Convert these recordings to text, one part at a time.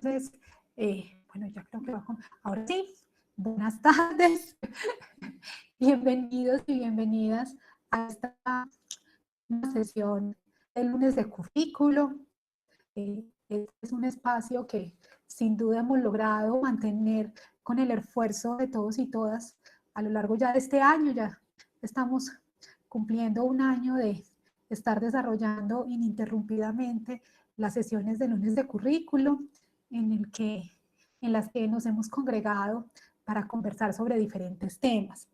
Entonces, bueno, ya creo que va con... Ahora sí, buenas tardes, bienvenidos y bienvenidas a esta sesión del lunes de currículo. Este es un espacio que sin duda hemos logrado mantener con el esfuerzo de todos y todas a lo largo ya de este año. Ya estamos cumpliendo un año de estar desarrollando ininterrumpidamente las sesiones de lunes de currículo en las que nos hemos congregado para conversar sobre diferentes temas.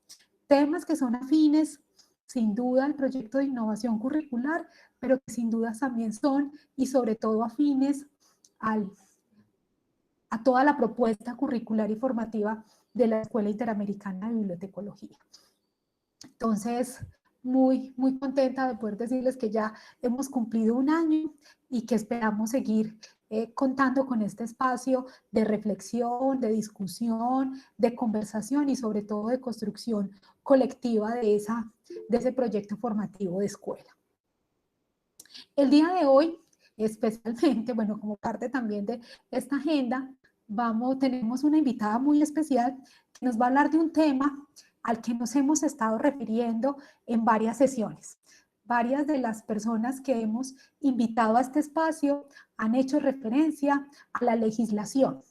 Temas que son afines sin duda al proyecto de innovación curricular, pero que sin duda también son y sobre todo afines a toda la propuesta curricular y formativa de la Escuela Interamericana de Bibliotecología. Entonces, muy contenta de poder decirles que ya hemos cumplido un año y que esperamos seguir contando con este espacio de reflexión, de discusión, de conversación y sobre todo de construcción colectiva de ese proyecto formativo de escuela. El día de hoy, especialmente, bueno, como parte también de esta agenda, tenemos una invitada muy especial que nos va a hablar de un tema al que nos hemos estado refiriendo en varias sesiones. Varias de las personas que hemos invitado a este espacio han hecho referencia a la legislación,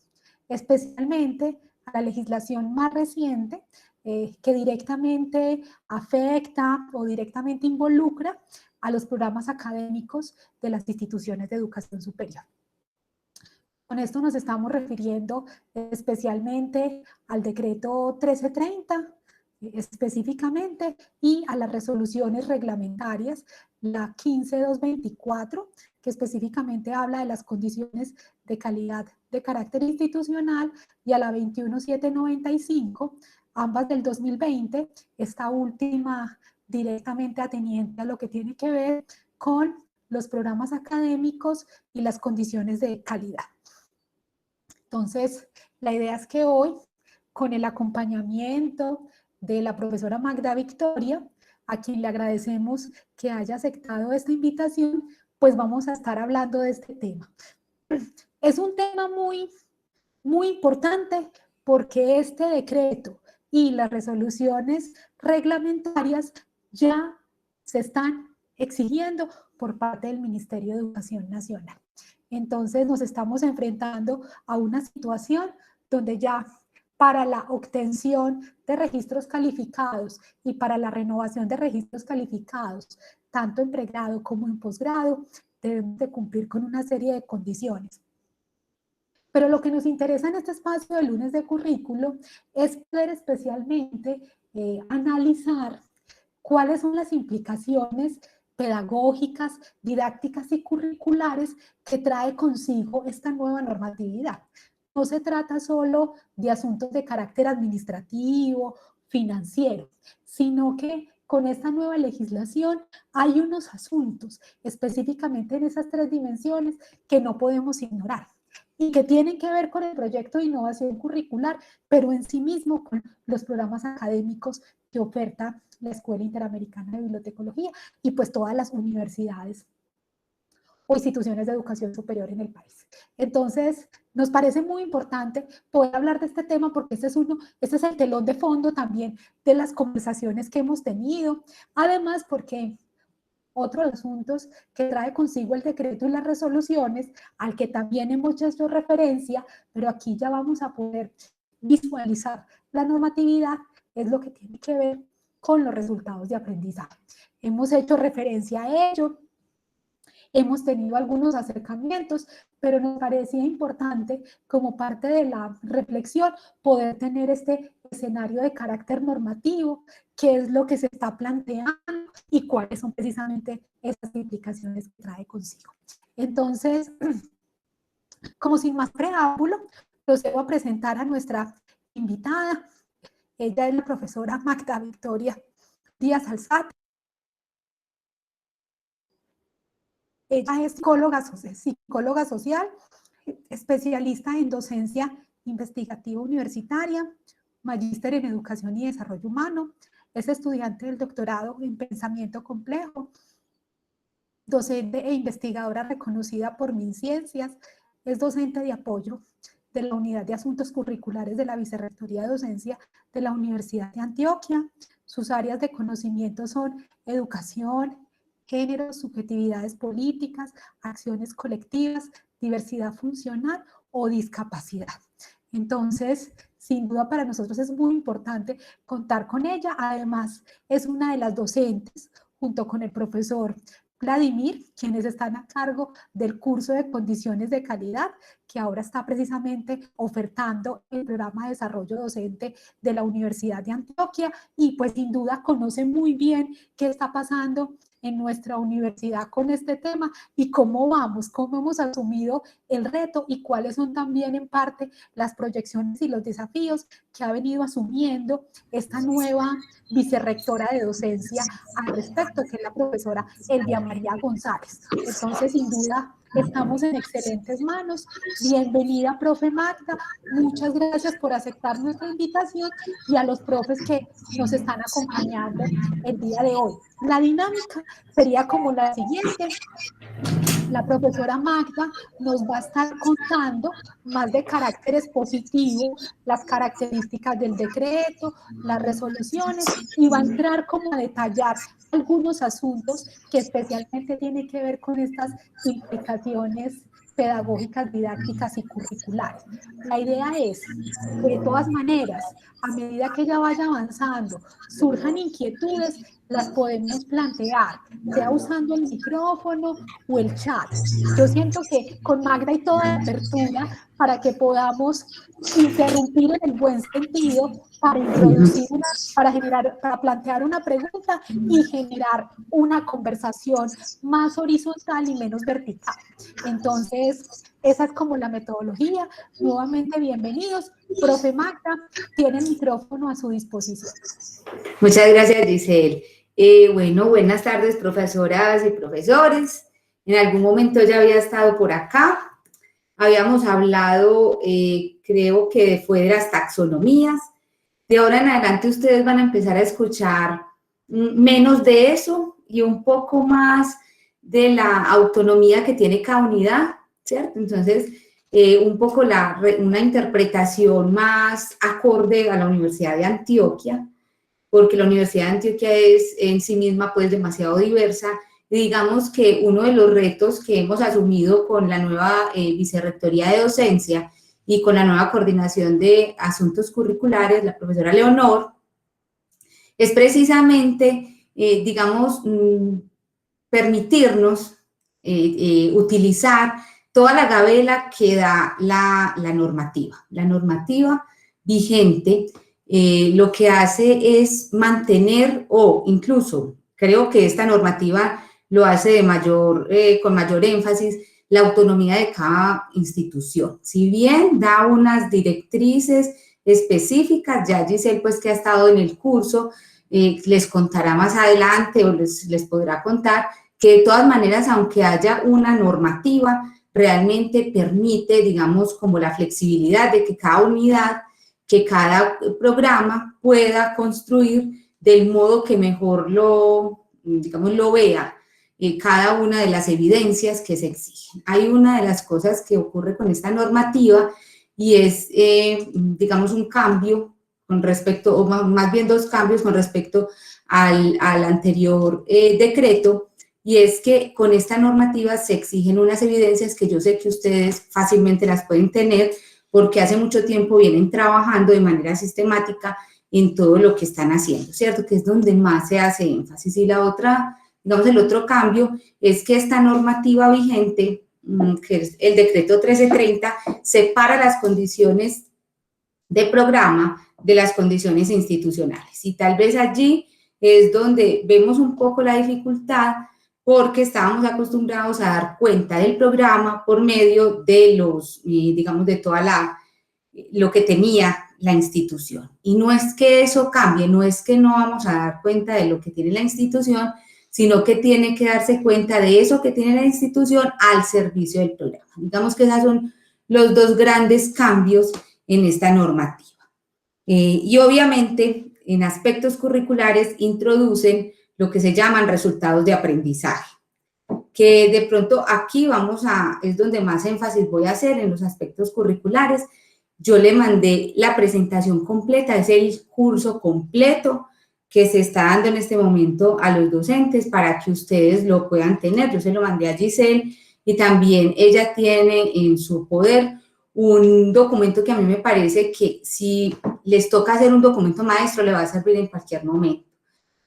especialmente a la legislación más reciente que directamente afecta o directamente involucra a los programas académicos de las instituciones de educación superior. Con esto nos estamos refiriendo especialmente al decreto 1330, específicamente, y a las resoluciones reglamentarias, la 15224, que específicamente habla de las condiciones de calidad de carácter institucional, y a la 21795, ambas del 2020, esta última directamente ateniente a lo que tiene que ver con los programas académicos y las condiciones de calidad. Entonces, la idea es que hoy, con el acompañamiento de la profesora Magda Victoria, a quien le agradecemos que haya aceptado esta invitación, pues vamos a estar hablando de este tema. Es un tema muy importante porque este decreto y las resoluciones reglamentarias ya se están exigiendo por parte del Ministerio de Educación Nacional. Entonces nos estamos enfrentando a una situación donde ya para la obtención de registros calificados y para la renovación de registros calificados, tanto en pregrado como en posgrado, debemos de cumplir con una serie de condiciones. Pero lo que nos interesa en este espacio de lunes de currículo es poder especialmente analizar cuáles son las implicaciones pedagógicas, didácticas y curriculares que trae consigo esta nueva normatividad. No se trata solo de asuntos de carácter administrativo, financiero, sino que con esta nueva legislación hay unos asuntos, específicamente en esas tres dimensiones, que no podemos ignorar y que tienen que ver con el proyecto de innovación curricular, pero en sí mismo con los programas académicos que oferta la Escuela Interamericana de Bibliotecología y pues todas las universidades o instituciones de educación superior en el país. Entonces, nos parece muy importante poder hablar de este tema porque este es el telón de fondo también de las conversaciones que hemos tenido, además porque otro de los asuntos que trae consigo el decreto y las resoluciones, al que también hemos hecho referencia, pero aquí ya vamos a poder visualizar la normatividad, es lo que tiene que ver con los resultados de aprendizaje. Hemos hecho referencia a ello, hemos tenido algunos acercamientos, pero nos parecía importante, como parte de la reflexión, poder tener este escenario de carácter normativo, qué es lo que se está planteando y cuáles son precisamente esas implicaciones que trae consigo. Entonces, como sin más preámbulo, procedo a presentar a nuestra invitada. Ella es la profesora Magda Victoria Díaz Alzate. Ella es psicóloga social, especialista en docencia investigativa universitaria, magíster en educación y desarrollo humano, es estudiante del doctorado en pensamiento complejo, docente e investigadora reconocida por MinCiencias, es docente de apoyo de la Unidad de Asuntos Curriculares de la Vicerrectoría de Docencia de la Universidad de Antioquia. Sus áreas de conocimiento son educación, género, subjetividades políticas, acciones colectivas, diversidad funcional o discapacidad. Entonces, sin duda para nosotros es muy importante contar con ella. Además, es una de las docentes, junto con el profesor Vladimir, quienes están a cargo del curso de condiciones de calidad, que ahora está precisamente ofertando el programa de desarrollo docente de la Universidad de Antioquia, y pues sin duda conoce muy bien qué está pasando en nuestra universidad con este tema y cómo vamos, cómo hemos asumido el reto y cuáles son también en parte las proyecciones y los desafíos que ha venido asumiendo esta nueva vicerrectora de docencia al respecto, que es la profesora Elvia María González. Entonces, sin duda, estamos en excelentes manos. Bienvenida, profe Magda. Muchas gracias por aceptar nuestra invitación y a los profes que nos están acompañando el día de hoy. La dinámica sería como la siguiente. La profesora Magda nos va a estar contando más de carácter expositivo, las características del decreto, las resoluciones, y va a entrar como a detallar algunos asuntos que especialmente tienen que ver con estas implicaciones pedagógicas, didácticas y curriculares. La idea es que de todas maneras, a medida que ella vaya avanzando, surjan inquietudes, las podemos plantear, sea usando el micrófono o el chat. Yo siento que con Magda hay toda la apertura para que podamos interrumpir en el buen sentido para introducir para plantear una pregunta y generar una conversación más horizontal y menos vertical. Entonces, esa es como la metodología. Nuevamente, bienvenidos. Profe Magda, tiene el micrófono a su disposición. Muchas gracias, Giselle. Bueno, buenas tardes, profesoras y profesores. En algún momento ya había estado por acá. Habíamos hablado, creo que fue de las taxonomías. De ahora en adelante ustedes van a empezar a escuchar menos de eso y un poco más de la autonomía que tiene cada unidad, ¿cierto? Entonces, un poco una interpretación más acorde a la Universidad de Antioquia, porque la Universidad de Antioquia es en sí misma pues demasiado diversa, y digamos que uno de los retos que hemos asumido con la nueva Vicerrectoría de Docencia y con la nueva Coordinación de Asuntos Curriculares, la profesora Leonor, es precisamente, digamos, permitirnos utilizar toda la gabela que da la normativa vigente. Lo que hace es mantener, o incluso creo que esta normativa lo hace con mayor énfasis, la autonomía de cada institución. Si bien da unas directrices específicas, ya Giselle, pues que ha estado en el curso, les contará más adelante o les podrá contar que de todas maneras, aunque haya una normativa, realmente permite, digamos, como la flexibilidad de que cada unidad, que cada programa pueda construir del modo que mejor lo vea, cada una de las evidencias que se exigen. Hay una de las cosas que ocurre con esta normativa y es, digamos, un cambio con respecto, o más bien dos cambios con respecto al anterior decreto, y es que con esta normativa se exigen unas evidencias que yo sé que ustedes fácilmente las pueden tener, porque hace mucho tiempo vienen trabajando de manera sistemática en todo lo que están haciendo, ¿cierto? Que es donde más se hace énfasis. Y la otra, digamos, el otro cambio es que esta normativa vigente, que es el decreto 1330, separa las condiciones de programa de las condiciones institucionales. Y tal vez allí es donde vemos un poco la dificultad, porque estábamos acostumbrados a dar cuenta del programa por medio de los, digamos, de toda lo que tenía la institución. Y no es que eso cambie, no es que no vamos a dar cuenta de lo que tiene la institución, sino que tiene que darse cuenta de eso que tiene la institución al servicio del programa. Digamos que esos son los dos grandes cambios en esta normativa. Y obviamente, en aspectos curriculares, introducen lo que se llaman resultados de aprendizaje, que de pronto aquí es donde más énfasis voy a hacer en los aspectos curriculares. Yo le mandé la presentación completa, es el curso completo que se está dando en este momento a los docentes para que ustedes lo puedan tener. Yo se lo mandé a Giselle y también ella tiene en su poder un documento que a mí me parece que si les toca hacer un documento maestro le va a servir en cualquier momento.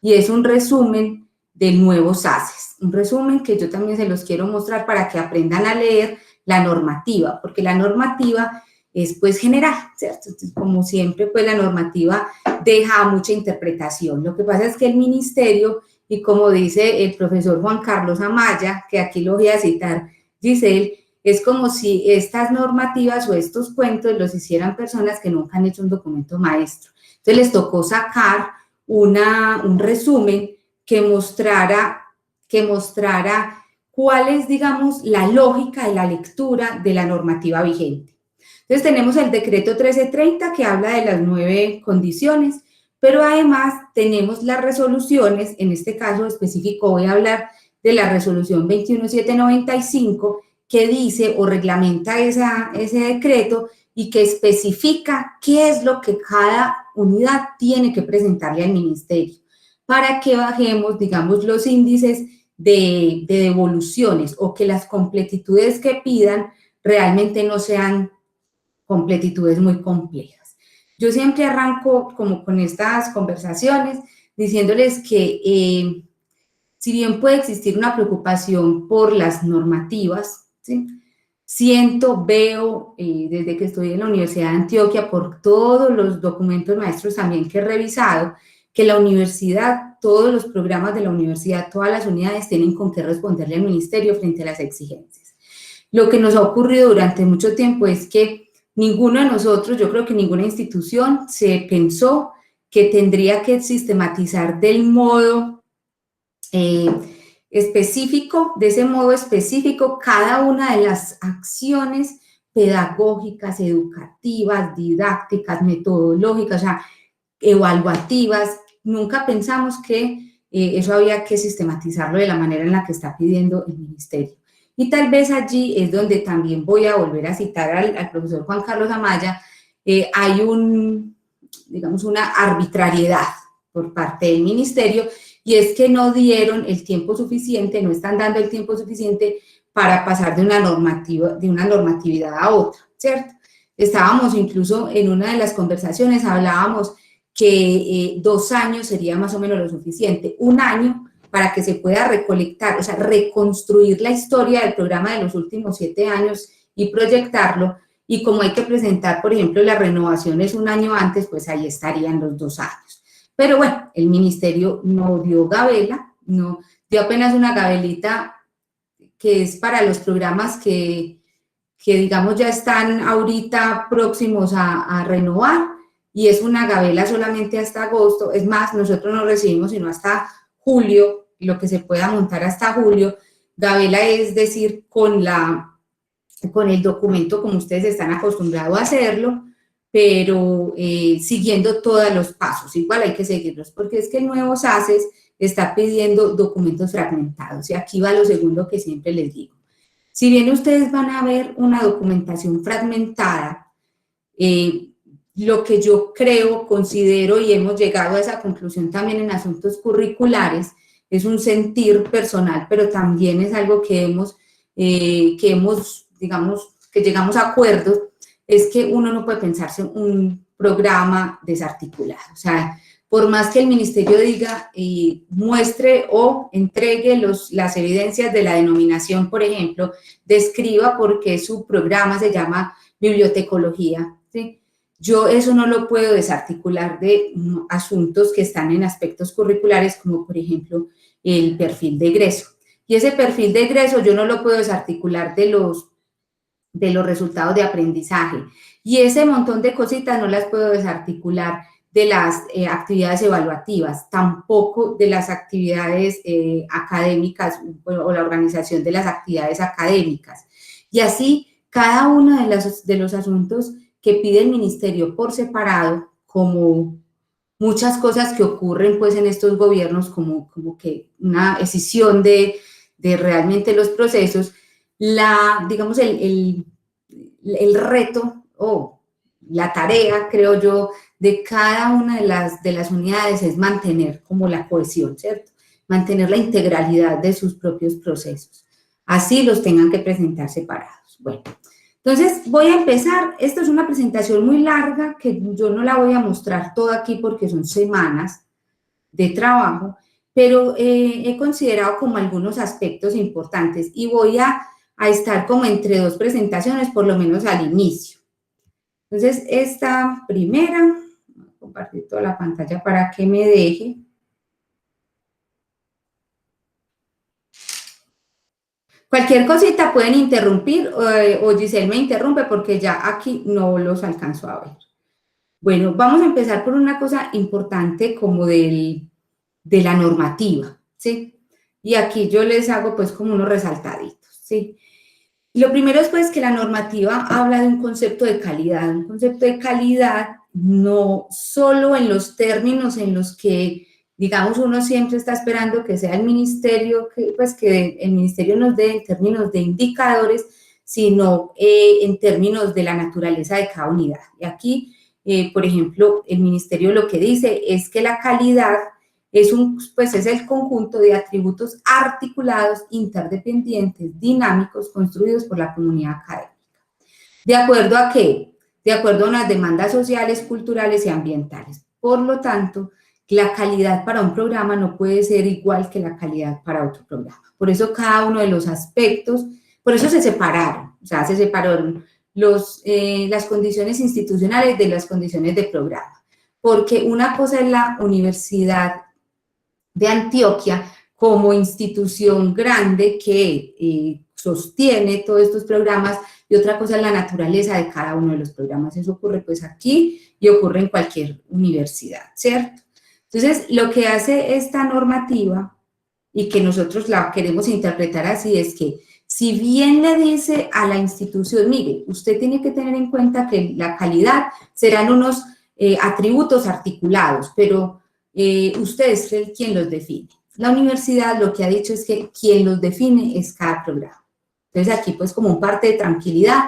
Y es un resumen del nuevo SACES, un resumen que yo también se los quiero mostrar para que aprendan a leer la normativa, porque la normativa es pues general, ¿cierto? Entonces, como siempre, pues la normativa deja mucha interpretación. Lo que pasa es que el ministerio, y como dice el profesor Juan Carlos Amaya, que aquí lo voy a citar, Giselle, es como si estas normativas o estos cuentos los hicieran personas que nunca han hecho un documento maestro. Entonces les tocó sacar un resumen que mostrara cuál es, digamos, la lógica de la lectura de la normativa vigente. Entonces tenemos el decreto 1330 que habla de las 9 condiciones, pero además tenemos las resoluciones, en este caso específico voy a hablar de la resolución 21795 que dice o reglamenta ese decreto y que especifica qué es lo que cada unidad tiene que presentarle al ministerio para que bajemos, digamos, los índices de devoluciones o que las completitudes que pidan realmente no sean completitudes muy complejas. Yo siempre arranco como con estas conversaciones diciéndoles que si bien puede existir una preocupación por las normativas, ¿sí? Veo desde que estoy en la Universidad de Antioquia, por todos los documentos maestros también que he revisado, que la universidad, todos los programas de la universidad, todas las unidades tienen con qué responderle al ministerio frente a las exigencias. Lo que nos ha ocurrido durante mucho tiempo es que ninguno de nosotros, yo creo que ninguna institución se pensó que tendría que sistematizar del modo específico, de ese modo específico, cada una de las acciones pedagógicas, educativas, didácticas, metodológicas, o sea, evaluativas. Nunca pensamos que eso había que sistematizarlo de la manera en la que está pidiendo el ministerio. Y tal vez allí es donde también voy a volver a citar al profesor Juan Carlos Amaya. Hay digamos, una arbitrariedad por parte del ministerio, y es que no dieron el tiempo suficiente, no están dando el tiempo suficiente para pasar de una normatividad a otra, ¿cierto? Estábamos incluso en una de las conversaciones, hablábamos que 2 años sería más o menos lo suficiente, 1 año para que se pueda recolectar, o sea, reconstruir la historia del programa de los últimos 7 años y proyectarlo, y como hay que presentar, por ejemplo, las renovaciones 1 año antes, pues ahí estarían los 2 años. Pero bueno, el ministerio no dio gabela, no dio apenas una gabelita que es para los programas que digamos ya están ahorita próximos a renovar, y es una gabela solamente hasta agosto. Es más, nosotros no recibimos sino hasta julio, lo que se pueda montar hasta julio. Gabela es decir, con el documento como ustedes están acostumbrados a hacerlo, pero siguiendo todos los pasos. Igual hay que seguirlos, porque es que el nuevo SACES está pidiendo documentos fragmentados, y aquí va lo segundo que siempre les digo. Si bien ustedes van a ver una documentación fragmentada, lo que yo creo, considero, y hemos llegado a esa conclusión también en asuntos curriculares, es un sentir personal, pero también es algo que digamos, que llegamos a acuerdos, es que uno no puede pensarse un programa desarticulado. O sea, por más que el ministerio diga y muestre o entregue las evidencias de la denominación, por ejemplo, describa por qué su programa se llama bibliotecología, ¿sí? Yo eso no lo puedo desarticular de asuntos que están en aspectos curriculares, como por ejemplo el perfil de egreso. Y ese perfil de egreso yo no lo puedo desarticular de los resultados de aprendizaje. Y ese montón de cositas no las puedo desarticular de las actividades evaluativas, tampoco de las actividades académicas o la organización de las actividades académicas. Y así, cada uno de los asuntos que pide el ministerio por separado, como muchas cosas que ocurren pues en estos gobiernos, como que una escisión de de realmente los procesos, digamos, el reto o la tarea, creo yo, de cada una de las unidades es mantener como la cohesión, ¿cierto? Mantener la integralidad de sus propios procesos. Así los tengan que presentar separados. Bueno, entonces voy a empezar. Esta es una presentación muy larga que yo no la voy a mostrar toda aquí porque son semanas de trabajo, pero he considerado como algunos aspectos importantes y voy a estar como entre dos presentaciones, por lo menos al inicio. Entonces, esta primera, voy a compartir toda la pantalla para que me deje. Cualquier cosita pueden interrumpir o Giselle me interrumpe porque ya aquí no los alcanzo a ver. Bueno, vamos a empezar por una cosa importante como de la normativa, ¿sí? Y aquí yo les hago pues como unos resaltaditos, ¿sí? Lo primero es pues que la normativa habla de un concepto de calidad no solo en los términos en los que, digamos, uno siempre está esperando que sea el ministerio, que el ministerio nos dé en términos de indicadores, sino en términos de la naturaleza de cada unidad. Y aquí, por ejemplo, el ministerio lo que dice es que la calidad es el conjunto de atributos articulados, interdependientes, dinámicos, construidos por la comunidad académica. ¿De acuerdo a qué? De acuerdo a unas demandas sociales, culturales y ambientales. Por lo tanto, la calidad para un programa no puede ser igual que la calidad para otro programa. Por eso cada uno de los aspectos, por eso se separaron, o sea, se separaron las condiciones institucionales de las condiciones de programa. Porque una cosa es la Universidad de Antioquia como institución grande que sostiene todos estos programas, y otra cosa es la naturaleza de cada uno de los programas. Eso ocurre pues aquí y ocurre en cualquier universidad, ¿cierto? Entonces, lo que hace esta normativa y que nosotros la queremos interpretar así es que si bien le dice a la institución, mire, usted tiene que tener en cuenta que la calidad serán unos atributos articulados, pero usted es quien los define. La universidad lo que ha dicho es que quien los define es cada programa. Entonces aquí pues como un parte de tranquilidad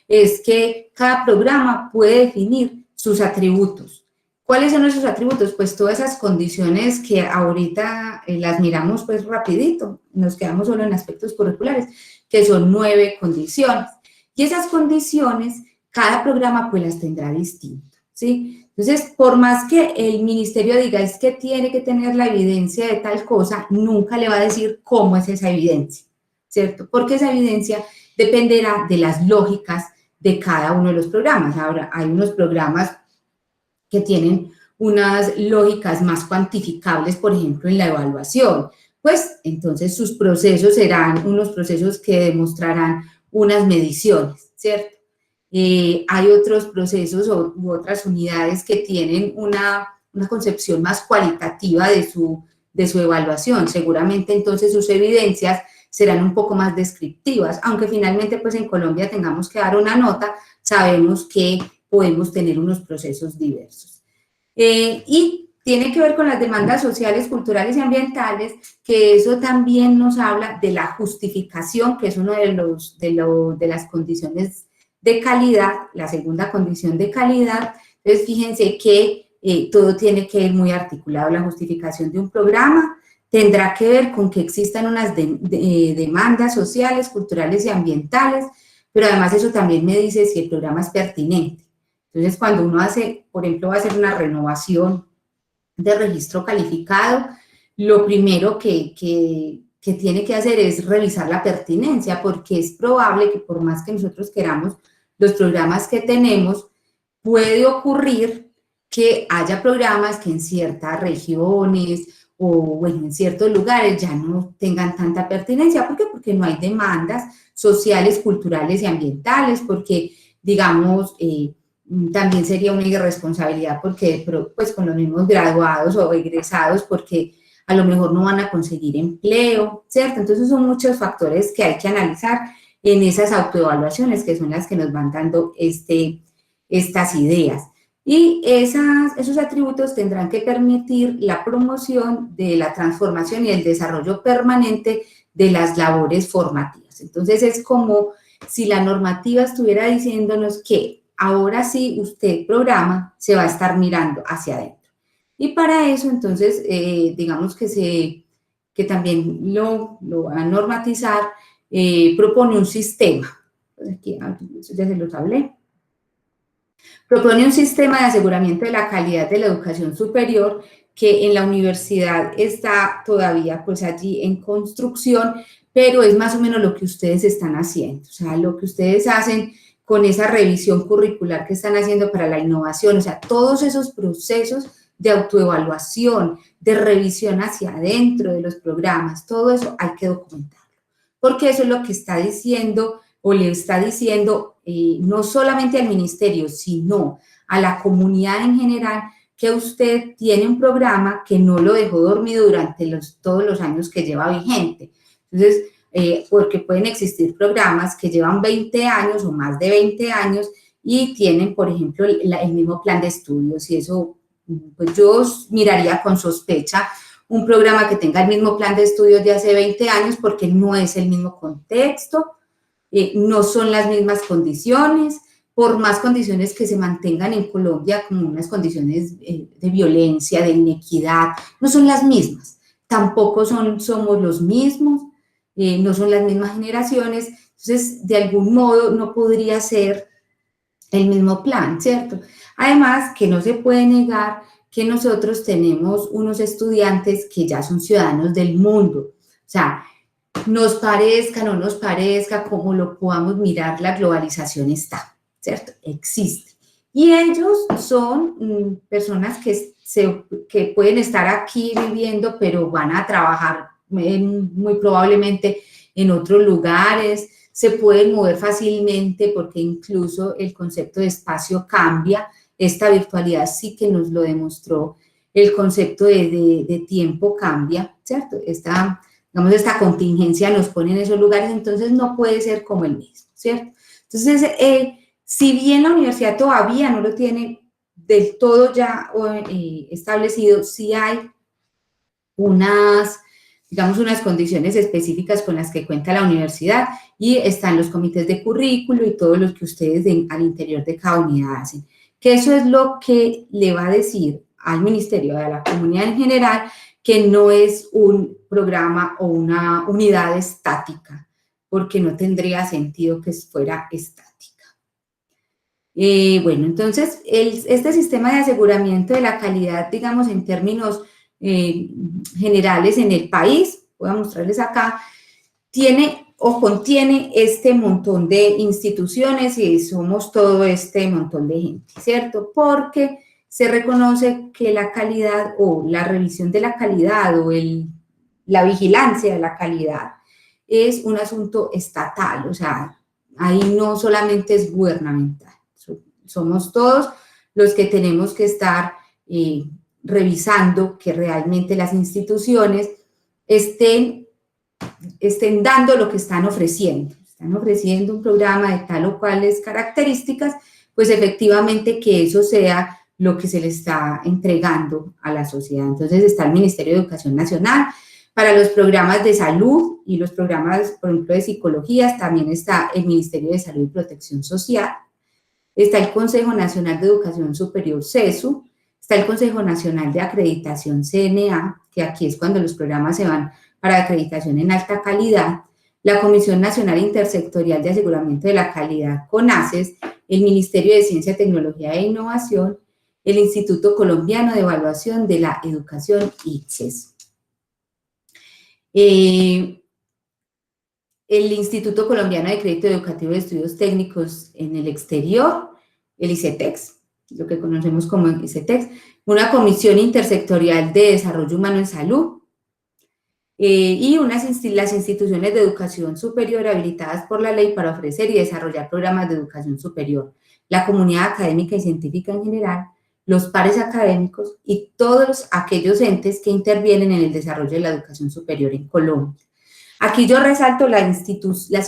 es que cada programa puede definir sus atributos. ¿Cuáles son esos atributos? Pues todas esas condiciones que ahorita las miramos pues rapidito, nos quedamos solo en aspectos curriculares, que son 9 condiciones. Y esas condiciones, cada programa pues las tendrá distintas, ¿sí? Entonces, por más que el ministerio diga es que tiene que tener la evidencia de tal cosa, nunca le va a decir cómo es esa evidencia, ¿cierto? Porque esa evidencia dependerá de las lógicas de cada uno de los programas. Ahora, hay unos programas que tienen unas lógicas más cuantificables, por ejemplo, en la evaluación. Pues, entonces, sus procesos serán unos procesos que demostrarán unas mediciones, ¿cierto? Hay otros procesos u otras unidades que tienen una concepción más cualitativa de su evaluación. Seguramente, entonces, sus evidencias serán un poco más descriptivas, aunque finalmente, pues, en Colombia tengamos que dar una nota, sabemos que podemos tener unos procesos diversos. Y tiene que ver con las demandas sociales, culturales y ambientales, que eso también nos habla de la justificación, que es una de las condiciones de calidad, la segunda condición de calidad. Entonces, fíjense que todo tiene que ir muy articulado. La justificación de un programa tendrá que ver con que existan unas demandas sociales, culturales y ambientales, pero además eso también me dice si el programa es pertinente. Entonces, cuando uno hace, por ejemplo, va a hacer una renovación de registro calificado, lo primero que tiene que hacer es revisar la pertinencia, porque es probable que por más que nosotros queramos los programas que tenemos, puede ocurrir que haya programas que en ciertas regiones o bueno, en ciertos lugares ya no tengan tanta pertinencia. ¿Por qué? Porque no hay demandas sociales, culturales y ambientales, porque, digamos, también sería una irresponsabilidad porque, pues, con los mismos graduados o egresados, porque a lo mejor no van a conseguir empleo, ¿cierto? Entonces son muchos factores que hay que analizar en esas autoevaluaciones, que son las que nos van dando estas ideas. Y esos atributos tendrán que permitir la promoción de la transformación y el desarrollo permanente de las labores formativas. Entonces, es como si la normativa estuviera diciéndonos que ahora sí usted programa, se va a estar mirando hacia adentro. Y para eso, entonces, digamos que también lo va a normatizar, propone un sistema. Aquí, ya se los hablé. Propone un sistema de aseguramiento de la calidad de la educación superior que en la universidad está todavía pues allí en construcción, pero es más o menos lo que ustedes están haciendo, o sea, lo que ustedes hacen con esa revisión curricular que están haciendo para la innovación, o sea, todos esos procesos de autoevaluación, de revisión hacia adentro de los programas, todo eso hay que documentarlo, porque eso es lo que está diciendo o le está diciendo no solamente al ministerio, sino a la comunidad en general, que usted tiene un programa que no lo dejó dormido durante todos los años que lleva vigente. Entonces, porque pueden existir programas que llevan 20 años o más de 20 años y tienen, por ejemplo, el mismo plan de estudios, y eso, pues yo miraría con sospecha un programa que tenga el mismo plan de estudios de hace 20 años porque no es el mismo contexto, no son las mismas condiciones, por más condiciones que se mantengan en Colombia, como unas condiciones de violencia, de inequidad, no son las mismas, tampoco somos los mismos, no son las mismas generaciones, entonces de algún modo no podría ser el mismo plan, ¿cierto? Además, que no se puede negar que nosotros tenemos unos estudiantes que ya son ciudadanos del mundo, o sea, nos parezca, no nos parezca, como lo podamos mirar, la globalización está, ¿cierto? Existe. Y ellos son personas que pueden estar aquí viviendo, pero van a trabajar muy probablemente en otros lugares, se pueden mover fácilmente porque incluso el concepto de espacio cambia. Esta virtualidad sí que nos lo demostró, el concepto de tiempo cambia, ¿cierto? Esta contingencia nos pone en esos lugares, entonces no puede ser como el mismo, ¿cierto? Entonces, si bien la universidad todavía no lo tiene del todo ya establecido, sí hay unas condiciones específicas con las que cuenta la universidad y están los comités de currículo y todos los que ustedes al interior de cada unidad hacen, que eso es lo que le va a decir al ministerio, a la comunidad en general, que no es un programa o una unidad estática, porque no tendría sentido que fuera estática. Bueno, entonces, este sistema de aseguramiento de la calidad, digamos, en términos generales en el país, voy a mostrarles acá, tiene o contiene este montón de instituciones y somos todo este montón de gente, ¿cierto? Porque se reconoce que la calidad o la revisión de la calidad o la vigilancia de la calidad es un asunto estatal, o sea, ahí no solamente es gubernamental, somos todos los que tenemos que estar revisando que realmente las instituciones estén dando lo que están ofreciendo un programa de tal o cuales características, pues efectivamente que eso sea lo que se le está entregando a la sociedad. Entonces está el Ministerio de Educación Nacional, para los programas de salud y los programas, por ejemplo, de psicología, también está el Ministerio de Salud y Protección Social, está el Consejo Nacional de Educación Superior, CESU, está el Consejo Nacional de Acreditación, CNA, que aquí es cuando los programas se van para acreditación en alta calidad, la Comisión Nacional Intersectorial de Aseguramiento de la Calidad, CONACES, el Ministerio de Ciencia, Tecnología e Innovación, el Instituto Colombiano de Evaluación de la Educación, ICES. El Instituto Colombiano de Crédito Educativo de Estudios Técnicos en el Exterior, el ICETEX, lo que conocemos como ICETEX, una Comisión Intersectorial de Desarrollo Humano en Salud, y las instituciones de educación superior habilitadas por la ley para ofrecer y desarrollar programas de educación superior, la comunidad académica y científica en general, los pares académicos y todos aquellos entes que intervienen en el desarrollo de la educación superior en Colombia. Aquí yo resalto las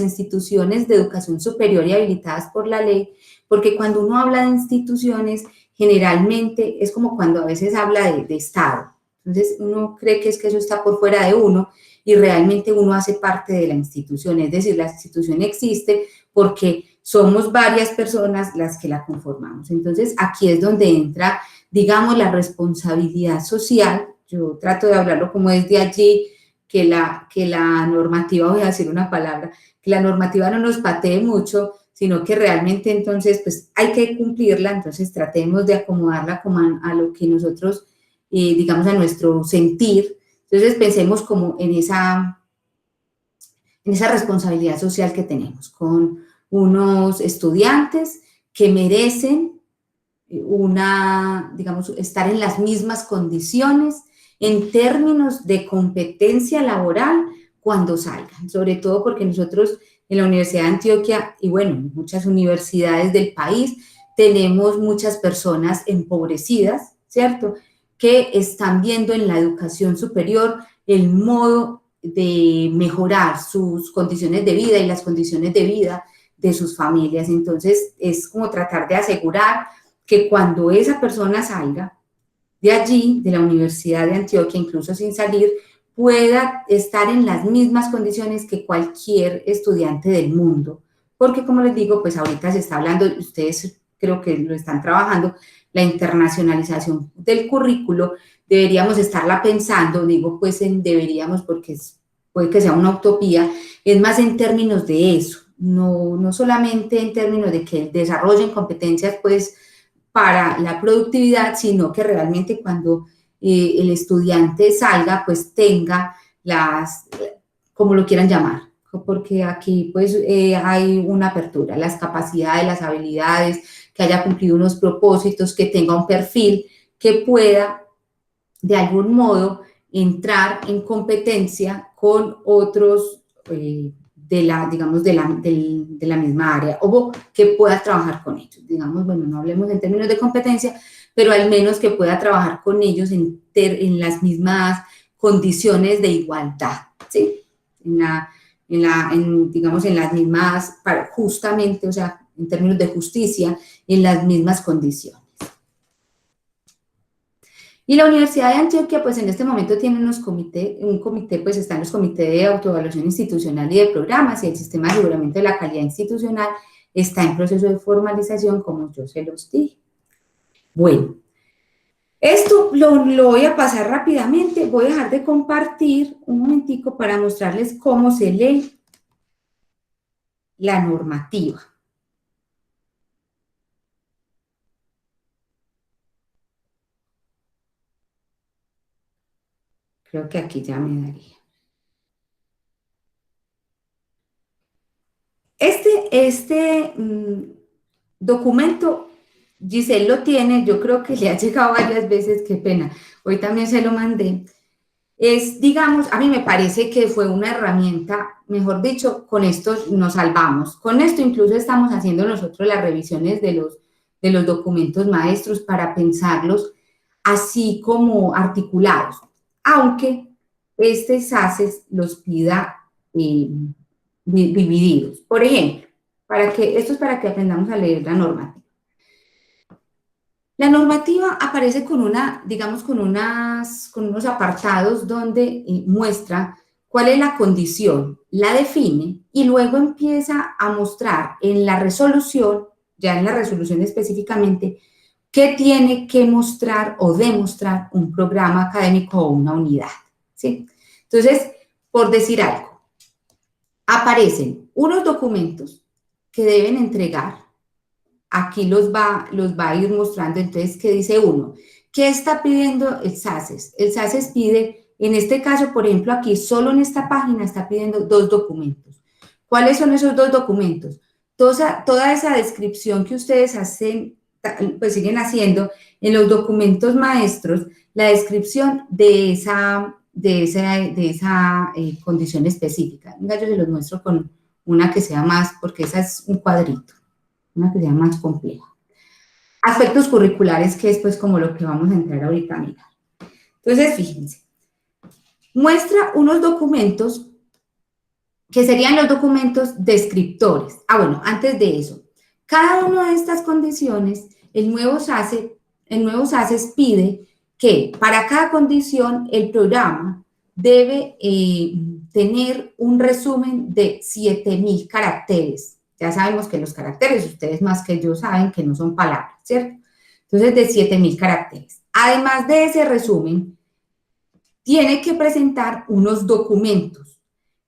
instituciones de educación superior y habilitadas por la ley, porque cuando uno habla de instituciones, generalmente es como cuando a veces habla de Estado. Entonces uno cree que eso está por fuera de uno, y realmente uno hace parte de la institución, es decir, la institución existe porque somos varias personas las que la conformamos. Entonces, aquí es donde entra, digamos, la responsabilidad social. Yo trato de hablarlo como es de allí, que la normativa, voy a decir una palabra, que la normativa no nos patee mucho, sino que realmente entonces pues hay que cumplirla, entonces tratemos de acomodarla como a lo que nosotros, digamos, a nuestro sentir. Entonces pensemos como en esa responsabilidad social que tenemos con unos estudiantes que merecen digamos, estar en las mismas condiciones en términos de competencia laboral cuando salgan, sobre todo porque nosotros en la Universidad de Antioquia y bueno, en muchas universidades del país tenemos muchas personas empobrecidas, ¿cierto?, que están viendo en la educación superior el modo de mejorar sus condiciones de vida y las condiciones de vida de sus familias. Entonces, es como tratar de asegurar que cuando esa persona salga de allí, de la Universidad de Antioquia, incluso sin salir, pueda estar en las mismas condiciones que cualquier estudiante del mundo. Porque, como les digo, pues ahorita se está hablando, ustedes creo que lo están trabajando, la internacionalización del currículo, deberíamos estarla pensando, digo pues deberíamos porque puede que sea una utopía, es más en términos de eso, no solamente en términos de que desarrollen competencias pues para la productividad, sino que realmente cuando el estudiante salga, pues tenga como lo quieran llamar, porque aquí pues hay una apertura, las capacidades, las habilidades, que haya cumplido unos propósitos, que tenga un perfil, que pueda de algún modo entrar en competencia con otros digamos, de la misma área, o que pueda trabajar con ellos. Digamos, bueno, no hablemos en términos de competencia, pero al menos que pueda trabajar con ellos en las mismas condiciones de igualdad, ¿sí? Digamos, en las mismas, justamente, o sea, en términos de justicia, en las mismas condiciones. Y la Universidad de Antioquia, pues en este momento tiene un comité, pues están los comités de autoevaluación institucional y de programas, y el sistema de aseguramiento de la calidad institucional está en proceso de formalización, como yo se los dije. Bueno, esto lo voy a pasar rápidamente, voy a dejar de compartir un momentico para mostrarles cómo se lee la normativa. Creo que aquí ya me daría. Este documento, Giselle lo tiene, yo creo que le ha llegado varias veces, qué pena, hoy también se lo mandé. Es, digamos, a mí me parece que fue una herramienta, mejor dicho, con esto nos salvamos. Con esto incluso estamos haciendo nosotros las revisiones de los documentos maestros para pensarlos así como articulados, aunque SACES los pida divididos. Por ejemplo, esto es para que aprendamos a leer la normativa. La normativa aparece con digamos, con unos apartados donde muestra cuál es la condición, la define y luego empieza a mostrar en la resolución, ya en la resolución específicamente, qué tiene que mostrar o demostrar un programa académico o una unidad, ¿sí? Entonces, por decir algo, aparecen unos documentos que deben entregar. Aquí los va a ir mostrando. Entonces, ¿qué dice uno? ¿Qué está pidiendo el SACES? El SACES pide, en este caso, por ejemplo, aquí, solo en esta página está pidiendo 2 documentos. ¿Cuáles son esos 2 documentos? Toda esa descripción que ustedes hacen, pues siguen haciendo en los documentos maestros, la descripción de esa condición específica. Venga, yo se los muestro con una que sea más, porque esa es un cuadrito. Una que sea más compleja. Aspectos curriculares, que es pues como lo que vamos a entrar ahorita a mirar. Entonces, fíjense, muestra unos documentos que serían los documentos descriptores. Bueno, antes de eso, cada una de estas condiciones, el nuevo SACES pide que para cada condición el programa debe tener un resumen de 7.000 caracteres. Ya sabemos que los caracteres, ustedes más que yo saben que no son palabras, ¿cierto? Entonces, de 7.000 caracteres. Además de ese resumen, tiene que presentar unos documentos.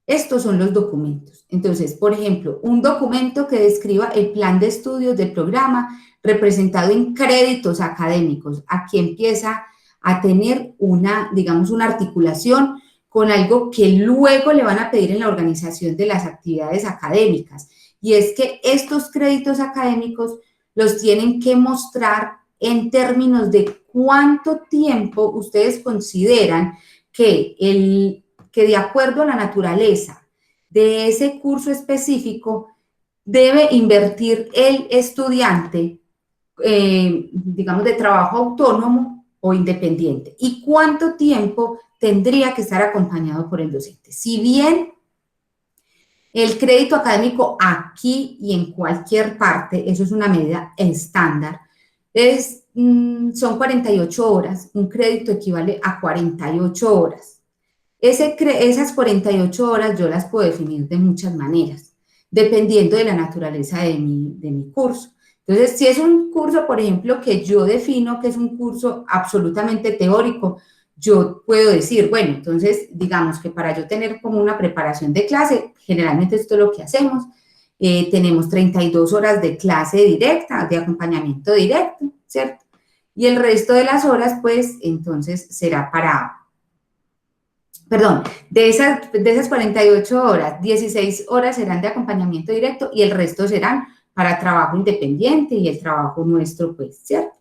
Estos son los documentos. Entonces, por ejemplo, un documento que describa el plan de estudios del programa representado en créditos académicos. Aquí empieza a tener una, digamos, una articulación con algo que luego le van a pedir en la organización de las actividades académicas. Y es que estos créditos académicos los tienen que mostrar en términos de cuánto tiempo ustedes consideran que de acuerdo a la naturaleza de ese curso específico debe invertir el estudiante, digamos, de trabajo autónomo o independiente, y cuánto tiempo tendría que estar acompañado por el docente. Si bien el crédito académico aquí y en cualquier parte, eso es una medida estándar, son 48 horas, un crédito equivale a 48 horas. Esas 48 horas yo las puedo definir de muchas maneras, dependiendo de la naturaleza de mi curso. Entonces, si es un curso, por ejemplo, que yo defino que es un curso absolutamente teórico, yo puedo decir, bueno, entonces, digamos que para yo tener como una preparación de clase, generalmente esto es lo que hacemos, tenemos 32 horas de clase directa, de acompañamiento directo, ¿cierto? Y el resto de las horas, pues, entonces será de esas 48 horas, 16 horas serán de acompañamiento directo y el resto serán para trabajo independiente y el trabajo nuestro, pues, ¿cierto?